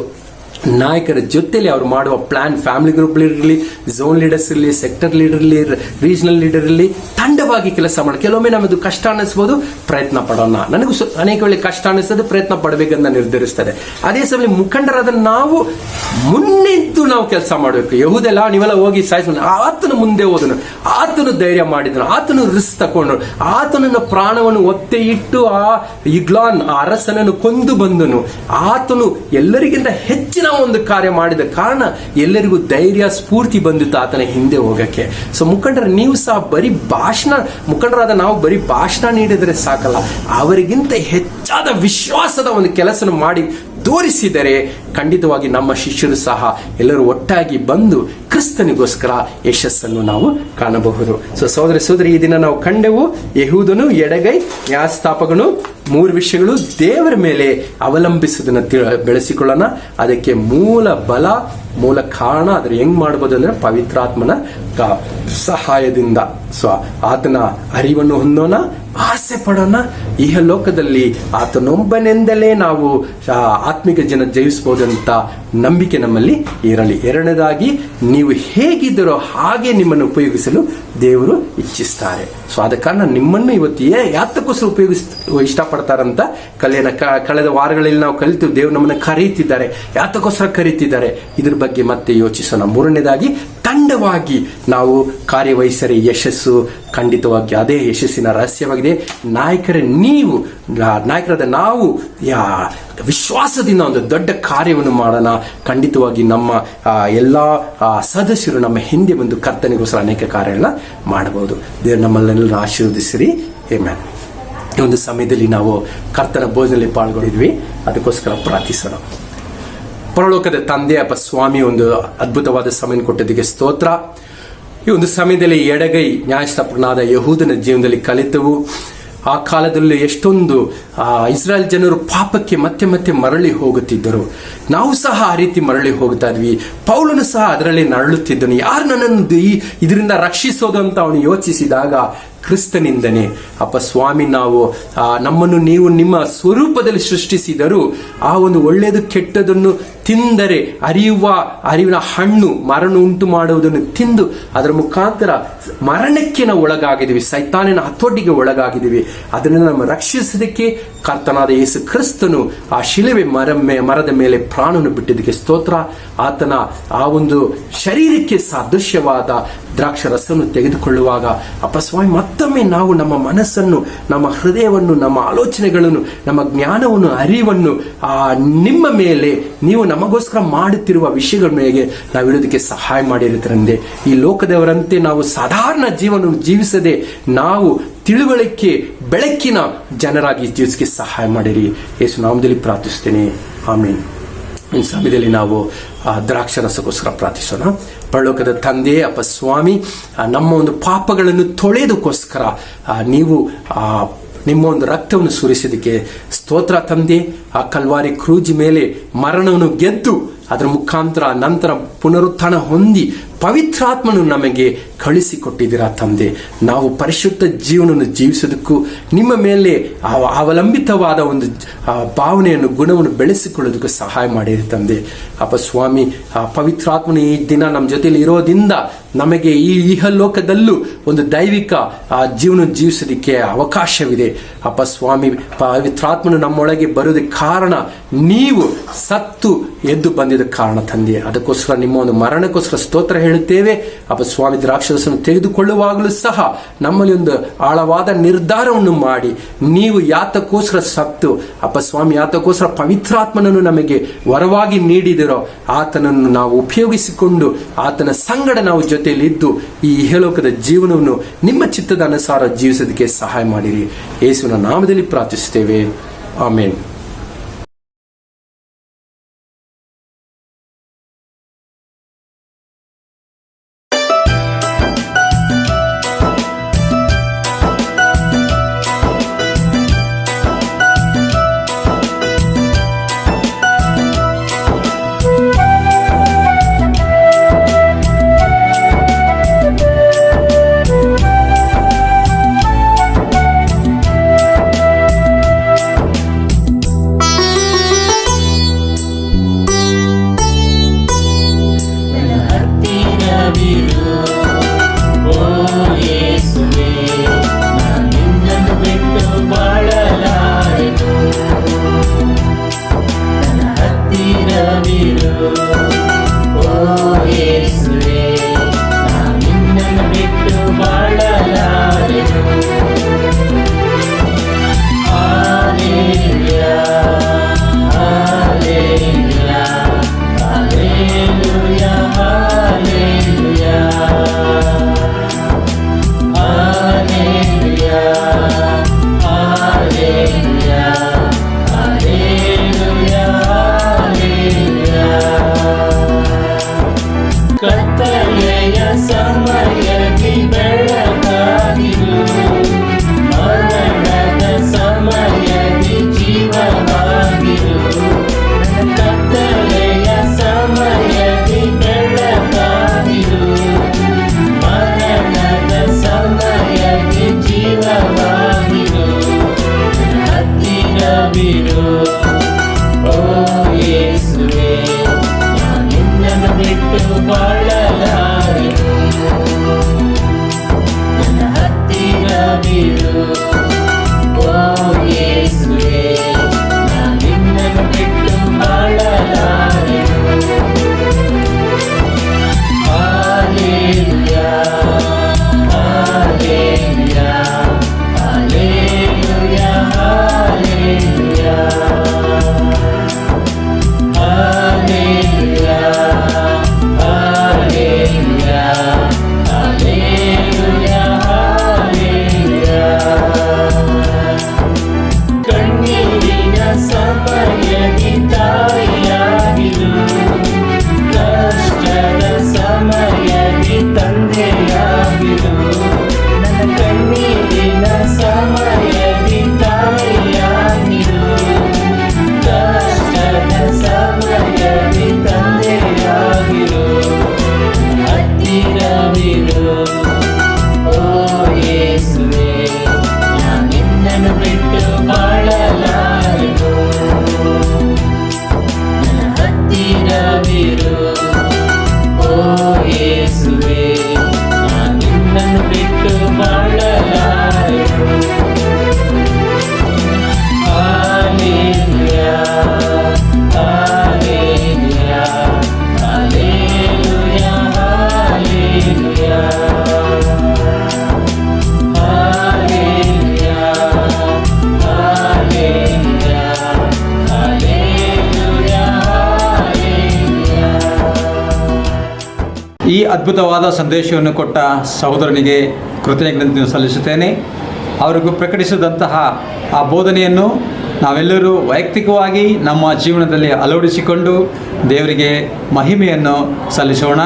Speaker 6: ನಾಯಕರ ಜೊತೆಲಿ ಅವ್ರು ಮಾಡುವ ಪ್ಲಾನ್, ಫ್ಯಾಮಿಲಿ ಗ್ರೂಪ್ ಲೀಡರ್ ಇರಲಿ, ಝೋನ್ ಲೀಡರ್ಸ್ ಇರಲಿ, ಸೆಕ್ಟರ್ ಲೀಡರ್ ಇರಲಿ, ರೀಜನಲ್ ಲೀಡರ್ ಇರಲಿ, ತಂಡವಾಗಿ ಕೆಲಸ ಮಾಡಿ. ಕೆಲವೊಮ್ಮೆ ನಮ್ಮದು ಕಷ್ಟ ಅನ್ನಿಸ್ಬೋದು, ಪ್ರಯತ್ನ ಪಡೋಣ. ನನಗೂ ಅನೇಕ ವೇಳೆ ಕಷ್ಟ ಅನ್ನಿಸ್ತದೆ, ಪ್ರಯತ್ನ ಪಡಬೇಕಂತ ನಿರ್ಧರಿಸ್ತದೆ. ಅದೇ ಸಮಯ ಮುಖಂಡರಾದ ನಾವು ಮುನ್ನಿದ್ದು ನಾವು ಕೆಲಸ ಮಾಡಬೇಕು. ಯಹೂದೆಲ್ಲ ನೀವೆಲ್ಲ ಹೋಗಿ ಸಾಯಿಸೋಣ, ಆತನು ಮುಂದೆ ಹೋದನು, ಆತನು ಧೈರ್ಯ ಮಾಡಿದನು, ಆತನು ರಿಸ್ಕ್ ತಗೊಂಡು, ಆತನನ್ನ ಪ್ರಾಣವನ್ನು ಒತ್ತೆ ಇಟ್ಟು ಆ ಇಗ್ಲಾನ್ ಆ ಅರಸನನ್ನು ಕೊಂದು ಬಂದನು. ಆತನು ಎಲ್ಲರಿಗಿಂತ ಹೆಚ್ಚಿನ ಒಂದು ಕಾರ್ಯ ಮಾಡಿದ ಕಾರಣ ಎಲ್ಲರಿಗೂ ಧೈರ್ಯ, ಸ್ಫೂರ್ತಿ ಬಂದಿತ್ತು ಆತನ ಹಿಂದೆ ಹೋಗಕ್ಕೆ. ಸೊ ನೀವು ಸಹ ಬರೀ ಮುಖಂಡರಾದ ನಾವು ಬರೀ ಭಾಷಣ ನೀಡಿದರೆ ಸಾಕಲ್ಲ, ಅವರಿಗಿಂತ ಹೆಚ್ಚಾದ ವಿಶ್ವಾಸದ ಒಂದು ಕೆಲಸ ಮಾಡಿ ತೋರಿಸಿದರೆ ಖಂಡಿತವಾಗಿ ನಮ್ಮ ಶಿಷ್ಯರು ಸಹ ಎಲ್ಲರೂ ಒಟ್ಟಾಗಿ ಬಂದು ಕ್ರಿಸ್ತನಿಗೋಸ್ಕರ ಯಶಸ್ಸನ್ನು ನಾವು ಕಾಣಬಹುದು. ಸೊ ಸೋದರಿ ಈ ದಿನ ನಾವು ಕಂಡೆವು, ಯೆಹೂದನು ಎಡಗೈ, ನ್ಯಾಯಸ್ಥಾಪಕನು 3 ವಿಷಯಗಳು ದೇವರ ಮೇಲೆ ಅವಲಂಬಿಸುವುದನ್ನು ಬೆಳೆಸಿಕೊಳ್ಳೋಣ. ಅದಕ್ಕೆ ಮೂಲ ಬಲ, ಮೂಲ ಕಾರಣ ಅದರ ಹೆಂಗ್ ಮಾಡಬಹುದು ಅಂದ್ರೆ ಪವಿತ್ರಾತ್ಮನ ಸಹಾಯದಿಂದ. ಸೊ ಆತನ ಅರಿವನ್ನು ಹೊಂದೋಣ, ಆಸೆ ಪಡೋಣ. ಈ ಲೋಕದಲ್ಲಿ ಆತನೊಬ್ಬನೆಂದಲೇ ನಾವು ಆತ್ಮಿಕ ಜನ ಜಯಿಸಬಹುದಂತ ನಂಬಿಕೆ ನಮ್ಮಲ್ಲಿ ಇರಲಿ. ಎರಡನೇದಾಗಿ, ನೀವು ಹೇಗಿದ್ದರೋ ಹಾಗೆ ನಿಮ್ಮನ್ನು ಉಪಯೋಗಿಸಲು ದೇವರು ಇಚ್ಛಿಸ್ತಾರೆ. ಸೊ ಆದ ಕಾರಣ ನಿಮ್ಮನ್ನು ಇವತ್ತು ಯಾತಕ್ಕೋಸ್ಕರ ಇಷ್ಟಪಡ್ತಾರಂತ ಕಳೆದ ವಾರಗಳಲ್ಲಿ ನಾವು ಕಲಿತು ದೇವರು ನಮ್ಮನ್ನು ಕರೀತಿದ್ದಾರೆ. ಯಾತಕ್ಕೋಸ್ಕರ ಕರೀತಿದ್ದಾರೆ ಇದ್ರ ಬಗ್ಗೆ ಮತ್ತೆ ಯೋಚಿಸೋಣ. ಮೂರನೇದಾಗಿ, ತಂಡವಾಗಿ ನಾವು ಕಾರ್ಯವಹಿಸರೆ ಯಶಸ್ಸು ಖಂಡಿತವಾಗಿ ಅದೇ ಯಶಸ್ಸಿನ ರಹಸ್ಯವಾಗಿದೆ. ನಾಯಕರಾದ ನಾವು ವಿಶ್ವಾಸದಿಂದ ಒಂದು ದೊಡ್ಡ ಕಾರ್ಯವನ್ನು ಮಾಡೋಣ. ಖಂಡಿತವಾಗಿ ನಮ್ಮ ಎಲ್ಲ ಸದಸ್ಯರು ನಮ್ಮ ಹಿಂದೆ ಬಂದು ಕರ್ತನಿಗೋಸ್ಕರ ಅನೇಕ ಕಾರ್ಯಗಳನ್ನ ಮಾಡಬಹುದು. ದೇವರು ನಮ್ಮನ್ನೆಲ್ಲ ಆಶೀರ್ವದಿಸಿರಿ. ಆಮೆನ್. ಈ ಒಂದು ಸಮಯದಲ್ಲಿ ನಾವು ಕರ್ತನ ಭೋಜನದಲ್ಲಿ ಪಾಲ್ಗೊಂಡಿದ್ವಿ, ಅದಕ್ಕೋಸ್ಕರ ಪ್ರಾರ್ಥಿಸೋಣ. ಪರಲೋಕದ ತಂದೆ ಅಪ್ಪ ಸ್ವಾಮಿ, ಒಂದು ಅದ್ಭುತವಾದ ಸಮಯ ಕೊಟ್ಟದಕ್ಕೆ ಸ್ತೋತ್ರ. ಈ ಒಂದು ಸಮಯದಲ್ಲಿ ಎಡಗೈ ನ್ಯಾಯಸ್ಥಾಪಕನಾದ ಯಹೂದನ ಜೀವನದಲ್ಲಿ ಕಲಿತೆವು. ಆ ಕಾಲದಲ್ಲಿ ಎಷ್ಟೊಂದು ಇಸ್ರಾಯೇಲ್ ಜನರು ಪಾಪಕ್ಕೆ ಮತ್ತೆ ಮತ್ತೆ ಮರಳಿ ಹೋಗುತ್ತಿದ್ದರು. ನಾವು ಸಹ ಆ ರೀತಿ ಮರಳಿ ಹೋಗ್ತಾ ಇದ್ವಿ. ಪೌಲನು ಸಹ ಅದರಲ್ಲಿ ನರಳುತ್ತಿದ್ದನು. ಯಾರು ನನ್ನನ್ನು ಇದರಿಂದ ರಕ್ಷಿಸೋದು ಅಂತ ಅವನು ಯೋಚಿಸಿದಾಗ ಕ್ರಿಸ್ತನಿಂದನೇ. ಅಪ್ಪ ಸ್ವಾಮಿ, ನಮ್ಮನ್ನು ನೀವು ನಿಮ್ಮ ಸ್ವರೂಪದಲ್ಲಿ ಸೃಷ್ಟಿಸಿದರೂ ಆ ಒಂದು ಒಳ್ಳೆಯದು ಕೆಟ್ಟದನ್ನು ತಿಂದರೆ ಅರಿವಿನ ಹಣ್ಣು ಮರಣ ಉಂಟು ಮಾಡುವುದನ್ನು ತಿಂದು ಅದರ ಮುಖಾಂತರ ಮರಣಕ್ಕೆ ನಾವು ಒಳಗಾಗಿದ್ದೀವಿ, ಸೈತಾನಿನ ಹತೋಟಿಗೆ ಒಳಗಾಗಿದ್ದೀವಿ. ಅದನ್ನು ನಮ್ಮ ರಕ್ಷಿಸೋದಕ್ಕೆ ಕರ್ತನಾದ ಯೇಸು ಕ್ರಿಸ್ತನು ಆ ಶಿಲುಬೆ ಮರದ ಮೇಲೆ ಪ್ರಾಣವನ್ನು ಬಿಟ್ಟಿದ್ದಕ್ಕೆ ಸ್ತೋತ್ರ. ಆತನ ಆ ಒಂದು ಶರೀರಕ್ಕೆ ಸಾದೃಶ್ಯವಾದ ದ್ರಾಕ್ಷರಸವನ್ನು ತೆಗೆದುಕೊಳ್ಳುವಾಗ ಅಪ್ಪ ಸ್ವಾಮಿ, ಮತ್ತೊಮ್ಮೆ ನಾವು ನಮ್ಮ ಮನಸ್ಸನ್ನು, ನಮ್ಮ ಹೃದಯವನ್ನು, ನಮ್ಮ ಆಲೋಚನೆಗಳನ್ನು, ನಮ್ಮ ಜ್ಞಾನವನ್ನು, ಅರಿವನ್ನು ನಿಮ್ಮ ಮೇಲೆ, ನೀವು ನಮಗೋಸ್ಕರ ಮಾಡುತ್ತಿರುವ ವಿಷಯಗಳ ಮೇಲೆ ನಾವು ಇಡೋದಕ್ಕೆ ಸಹಾಯ ಮಾಡಿರುತ್ತಂದೆ. ಈ ಲೋಕದವರಂತೆ ನಾವು ಸಾಧಾರಣ ಜೀವನ ಜೀವಿಸದೆ ನಾವು ತಿಳುವಳಿಕೆ ಬೆಳಕಿನ ಜನರಾಗಿ ಜೀವಿಸಕ್ಕೆ ಸಹಾಯ ಮಾಡಿರಿ. ಯೇಸು ನಾಮದಲ್ಲಿ ಪ್ರಾರ್ಥಿಸ್ತೇನೆ, ಆಮೇನ್. ಈ ಸಮಯದಲ್ಲಿ ನಾವು ದ್ರಾಕ್ಷರಸಕ್ಕೋಸ್ಕರ ಪ್ರಾರ್ಥಿಸೋಣ. ಪರಲೋಕದ ತಂದೆ ಅಪ್ಪ ಸ್ವಾಮಿ, ನಮ್ಮ ಒಂದು ಪಾಪಗಳನ್ನು ತೊಳೆಯೋದಕ್ಕೋಸ್ಕರ ನೀವು ನಿಮ್ಮ ಒಂದು ರಕ್ತವನ್ನು ಸುರಿಸೋದಕ್ಕೆ ಸ್ತೋತ್ರ ತಂದೆ. ಆ ಕಲ್ವಾರಿ ಕ್ರೂಜ್ ಮೇಲೆ ಮರಣವನ್ನು ಗೆದ್ದು ಅದರ ಮುಖಾಂತರ ನಂತರ ಪುನರುತ್ಥಾನ ಹೊಂದಿ ಪವಿತ್ರಾತ್ಮನು ನಮಗೆ ಕಳಿಸಿಕೊಟ್ಟಿದ್ದೀರಾ ತಂದೆ. ನಾವು ಪರಿಶುದ್ಧ ಜೀವನವನ್ನು ಜೀವಿಸೋದಕ್ಕೂ ನಿಮ್ಮ ಮೇಲೆ ಅವಲಂಬಿತವಾದ ಒಂದು ಭಾವನೆಯನ್ನು, ಗುಣವನ್ನು ಬೆಳೆಸಿಕೊಳ್ಳೋದಕ್ಕೂ ಸಹಾಯ ಮಾಡಿರಿ ತಂದೆ. ಅಪ್ಪ ಸ್ವಾಮಿ, ಪವಿತ್ರಾತ್ಮನು ಈ ದಿನ ನಮ್ಮ ಜೊತೆಲಿ ಇರೋದ್ರಿಂದ ನಮಗೆ ಈ ಇಹಲೋಕದಲ್ಲೂ ಒಂದು ದೈವಿಕ ಜೀವನ ಜೀವಿಸಲಿಕ್ಕೆ ಅವಕಾಶವಿದೆ. ಅಪ್ಪ ಸ್ವಾಮಿ, ಪವಿತ್ರಾತ್ಮನು ನಮ್ಮೊಳಗೆ ಬರೋದಕ್ಕೆ ಕಾರಣ ನೀವು ಸತ್ತು ಎದ್ದು ಬಂದಿದ್ದ ಕಾರಣ ತಂದೆ. ಅದಕ್ಕೋಸ್ಕರ ನಿಮ್ಮ ಒಂದು ಮರಣಕ್ಕೋಸ್ಕರ ಸ್ತೋತ್ರ ಹೇಳುತ್ತೇವೆ. ಅಪ್ಪ ಸ್ವಾಮಿ, ದ್ರಾಕ್ಷರಸನ್ನು ತೆಗೆದುಕೊಳ್ಳುವಾಗಲೂ ಸಹ ನಮ್ಮಲ್ಲಿ ಒಂದು ಆಳವಾದ ನಿರ್ಧಾರವನ್ನು ಮಾಡಿ, ನೀವು ಯಾತಕ್ಕೋಸ್ಕರ ಸತ್ತು ಅಪ್ಪ ಸ್ವಾಮಿ, ಯಾತಕ್ಕೋಸ್ಕರ ಪವಿತ್ರಾತ್ಮನನ್ನು ನಮಗೆ ವರವಾಗಿ ನೀಡಿದಿರೋ ಆತನನ್ನು ನಾವು ಉಪಯೋಗಿಸಿಕೊಂಡು ಆತನ ಸಂಗಡ ನಾವು ಜೊತೆಯಲ್ಲಿ ಇದ್ದು ಈ ಇಹಲೋಕದ ಜೀವನವನ್ನು ನಿಮ್ಮ ಚಿತ್ತದ ಅನುಸಾರ ಜೀವಿಸೋದಕ್ಕೆ ಸಹಾಯ ಮಾಡಿರಿ. ಯೇಸುವಿನ ನಾಮದಲ್ಲಿ ಪ್ರಾರ್ಥಿಸುತ್ತೇವೆ, ಆಮೇನ್.
Speaker 4: ಈ ಅದ್ಭುತವಾದ ಸಂದೇಶವನ್ನು ಕೊಟ್ಟ ಸಹೋದರನಿಗೆ ಕೃತಜ್ಞತೆ ಸಲ್ಲಿಸುತ್ತೇನೆ. ಅವರಿಗೂ ಪ್ರಕಟಿಸಿದಂತಹ ಆ ಬೋಧನೆಯನ್ನು ನಾವೆಲ್ಲರೂ ವೈಯಕ್ತಿಕವಾಗಿ ನಮ್ಮ ಜೀವನದಲ್ಲಿ ಅಳವಡಿಸಿಕೊಂಡು ದೇವರಿಗೆ ಮಹಿಮೆಯನ್ನು ಸಲ್ಲಿಸೋಣ.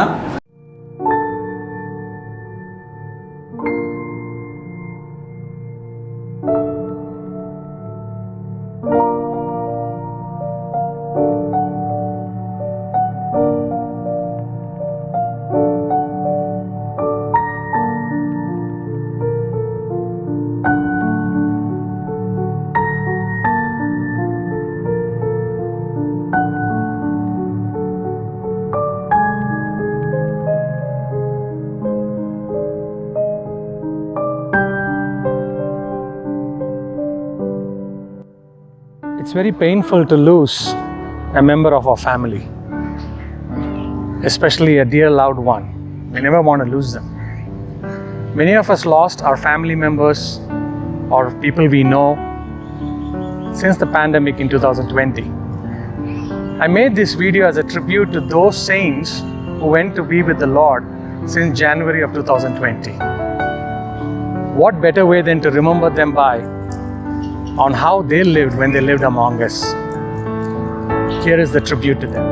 Speaker 7: very painful to lose a member of our family, especially a dear loved one. We never want to lose them. Many of us lost our family members or people we know since the pandemic in 2020. I made this video as a tribute to those saints who went to be with the Lord since January of 2020. What better way than to remember them by on how they lived when they lived among us. Here is the tribute to them.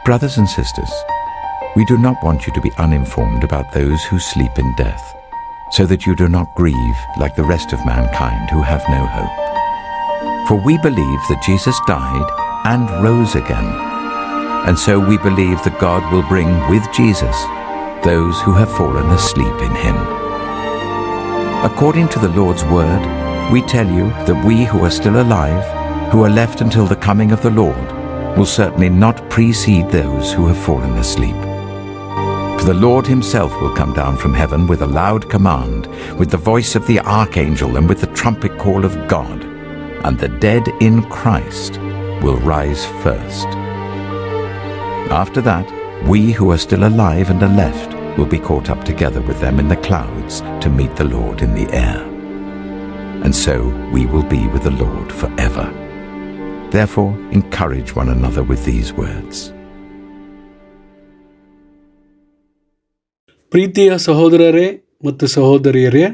Speaker 8: Brothers and sisters, we do not want you to be uninformed about those who sleep in death, so that you do not grieve like the rest of mankind who have no hope. For we believe that Jesus died and rose again, and so we believe that God will bring with Jesus those who have fallen asleep in him. According to the Lord's word, we tell you that we who are still alive, who are left until the coming of the Lord, will certainly not precede those who have fallen asleep. For the Lord himself will come down from heaven with a loud command, with the voice of the archangel and with the trumpet call of God, and the dead in Christ will rise first. After that, we who are still alive and are left will be caught up together with them in the clouds to meet the Lord in the air. And so we will be with the Lord forever. Therefore, encourage one another with these words.
Speaker 9: ಪ್ರೀತಿಯ ಸಹೋದರರೇ ಮತ್ತು ಸಹೋದರಿಯರೇ,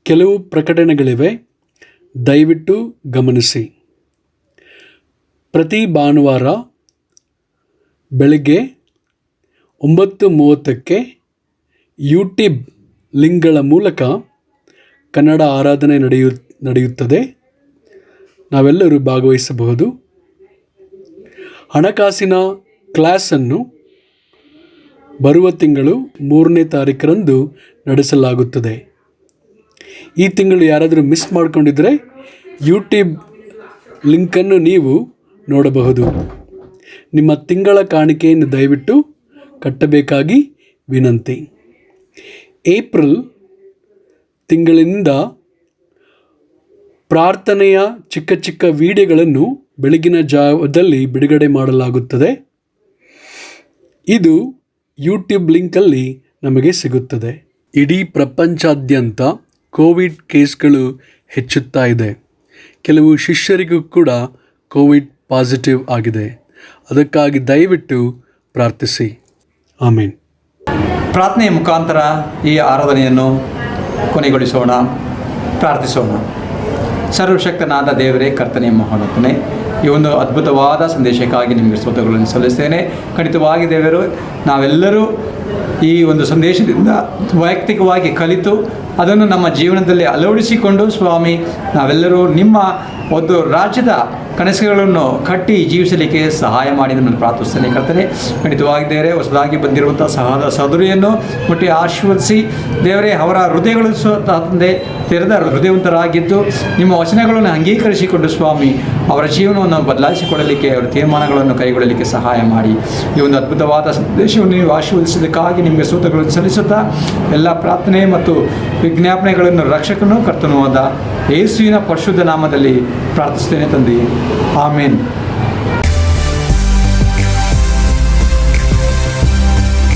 Speaker 9: ಕೆಲವು ಪ್ರಕಟಣೆಗಳಿವೆ, ದಯವಿಟ್ಟು ಗಮನಿಸಿ. ಪ್ರತಿ ಭಾನುವಾರ ಬೆಳಗ್ಗೆ 9:30 ಯೂಟ್ಯೂಬ್ ಲಿಂಕ್ಗಳ ಮೂಲಕ ಕನ್ನಡ ಆರಾಧನೆ ನಡೆಯುತ್ತದೆ. ನಾವೆಲ್ಲರೂ ಭಾಗವಹಿಸಬಹುದು. ಹಣಕಾಸಿನ ಕ್ಲಾಸನ್ನು ಬರುವ ತಿಂಗಳು 3ನೇ ತಾರೀಕರಂದು ನಡೆಸಲಾಗುತ್ತದೆ. ಈ ತಿಂಗಳು ಯಾರಾದರೂ ಮಿಸ್ ಮಾಡಿಕೊಂಡಿದ್ದರೆ ಯೂಟ್ಯೂಬ್ ಲಿಂಕನ್ನು ನೀವು ನೋಡಬಹುದು. ನಿಮ್ಮ ತಿಂಗಳ ಕಾಣಿಕೆಯನ್ನು ದಯವಿಟ್ಟು ಕಟ್ಟಬೇಕಾಗಿ ವಿನಂತಿ. ಏಪ್ರಿಲ್ ತಿಂಗಳಿನಿಂದ ಪ್ರಾರ್ಥನೆಯ ಚಿಕ್ಕ ಚಿಕ್ಕ ವಿಡಿಯೋಗಳನ್ನು ಬೆಳಗಿನ ಜಾವದಲ್ಲಿ ಬಿಡುಗಡೆ ಮಾಡಲಾಗುತ್ತದೆ. ಇದು ಯೂಟ್ಯೂಬ್ ಲಿಂಕಲ್ಲಿ ನಮಗೆ ಸಿಗುತ್ತದೆ. ಇಡೀ ಪ್ರಪಂಚಾದ್ಯಂತ ಕೋವಿಡ್ ಕೇಸ್ಗಳು ಹೆಚ್ಚುತ್ತಾ ಇದೆ. ಕೆಲವು ಶಿಷ್ಯರಿಗೂ ಕೂಡ ಕೋವಿಡ್ ಪಾಸಿಟಿವ್ ಆಗಿದೆ. ಅದಕ್ಕಾಗಿ ದಯವಿಟ್ಟು ಪ್ರಾರ್ಥಿಸಿ. ಆಮೇನ್.
Speaker 4: ಪ್ರಾರ್ಥನೆಯ ಮುಖಾಂತರ ಈ ಆರಾಧನೆಯನ್ನು ಕೊನೆಗೊಳಿಸೋಣ. ಪ್ರಾರ್ಥಿಸೋಣ. ಸರ್ವಶಕ್ತನಾದ ದೇವರೇ, ಕರ್ತನೇ, ಮಹೋನ್ನತನೇ, ಈ ಒಂದು ಅದ್ಭುತವಾದ ಸಂದೇಶಕ್ಕಾಗಿ ನಿಮಗೆ ಸ್ತೋತ್ರಗಳನ್ನು ಸಲ್ಲಿಸ್ತೇನೆ. ಖಂಡಿತವಾಗಿ ದೇವರು, ನಾವೆಲ್ಲರೂ ಈ ಒಂದು ಸಂದೇಶದಿಂದ ವೈಯಕ್ತಿಕವಾಗಿ ಕಲಿತು ಅದನ್ನು ನಮ್ಮ ಜೀವನದಲ್ಲಿ ಅಳವಡಿಸಿಕೊಂಡು ಸ್ವಾಮಿ, ನಾವೆಲ್ಲರೂ ನಿಮ್ಮ ಒಂದು ರಾಜ್ಯದ ಕನಸುಗಳನ್ನು ಕಟ್ಟಿ ಜೀವಿಸಲಿಕ್ಕೆ ಸಹಾಯ ಮಾಡಿ ನಮ್ಮನ್ನು ಪ್ರಾರ್ಥಿಸ್ತೇನೆ. ಕರ್ತನೆ, ಖಂಡಿತವಾಗಿ ದೇವರೇ, ಹೊಸದಾಗಿ ಬಂದಿರುವಂಥ ಸಹೋದರಿಯನ್ನು ಮುಟ್ಟಿ ಆಶೀರ್ವದಿಸಿ ದೇವರೇ, ಅವರ ಹೃದಯಗಳು ತಂದೆ ತೆರೆದ ಹೃದಯವಂತರಾಗಿದ್ದು ನಿಮ್ಮ ವಚನಗಳನ್ನು ಅಂಗೀಕರಿಸಿಕೊಂಡು ಸ್ವಾಮಿ, ಅವರ ಜೀವನವನ್ನು ಬದಲಾಯಿಸಿಕೊಳ್ಳಲಿಕ್ಕೆ, ಅವರ ತೀರ್ಮಾನಗಳನ್ನು ಕೈಗೊಳ್ಳಲಿಕ್ಕೆ ಸಹಾಯ ಮಾಡಿ. ಈ ಒಂದು ಅದ್ಭುತವಾದ ಸಂದೇಶವನ್ನು ನೀವು ಆಶೀರ್ವದಿಸಿದ್ದಕ್ಕಾಗಿ ನಿಮಗೆ ಸ್ತೋತ್ರಗಳನ್ನು ಸಲ್ಲಿಸುತ್ತಾ ಎಲ್ಲ ಪ್ರಾರ್ಥನೆ ಮತ್ತು ವಿಜ್ಞಾಪನೆಗಳನ್ನು ರಕ್ಷಕನೂ ಕರ್ತನೂ ಆದ ಯೇಸುವಿನ ಪರಿಶುದ್ಧ ನಾಮದಲ್ಲಿ ಪ್ರಾರ್ಥಿಸ್ತೇನೆ ತಂದೆಯೇ. ಆಮೇನ್.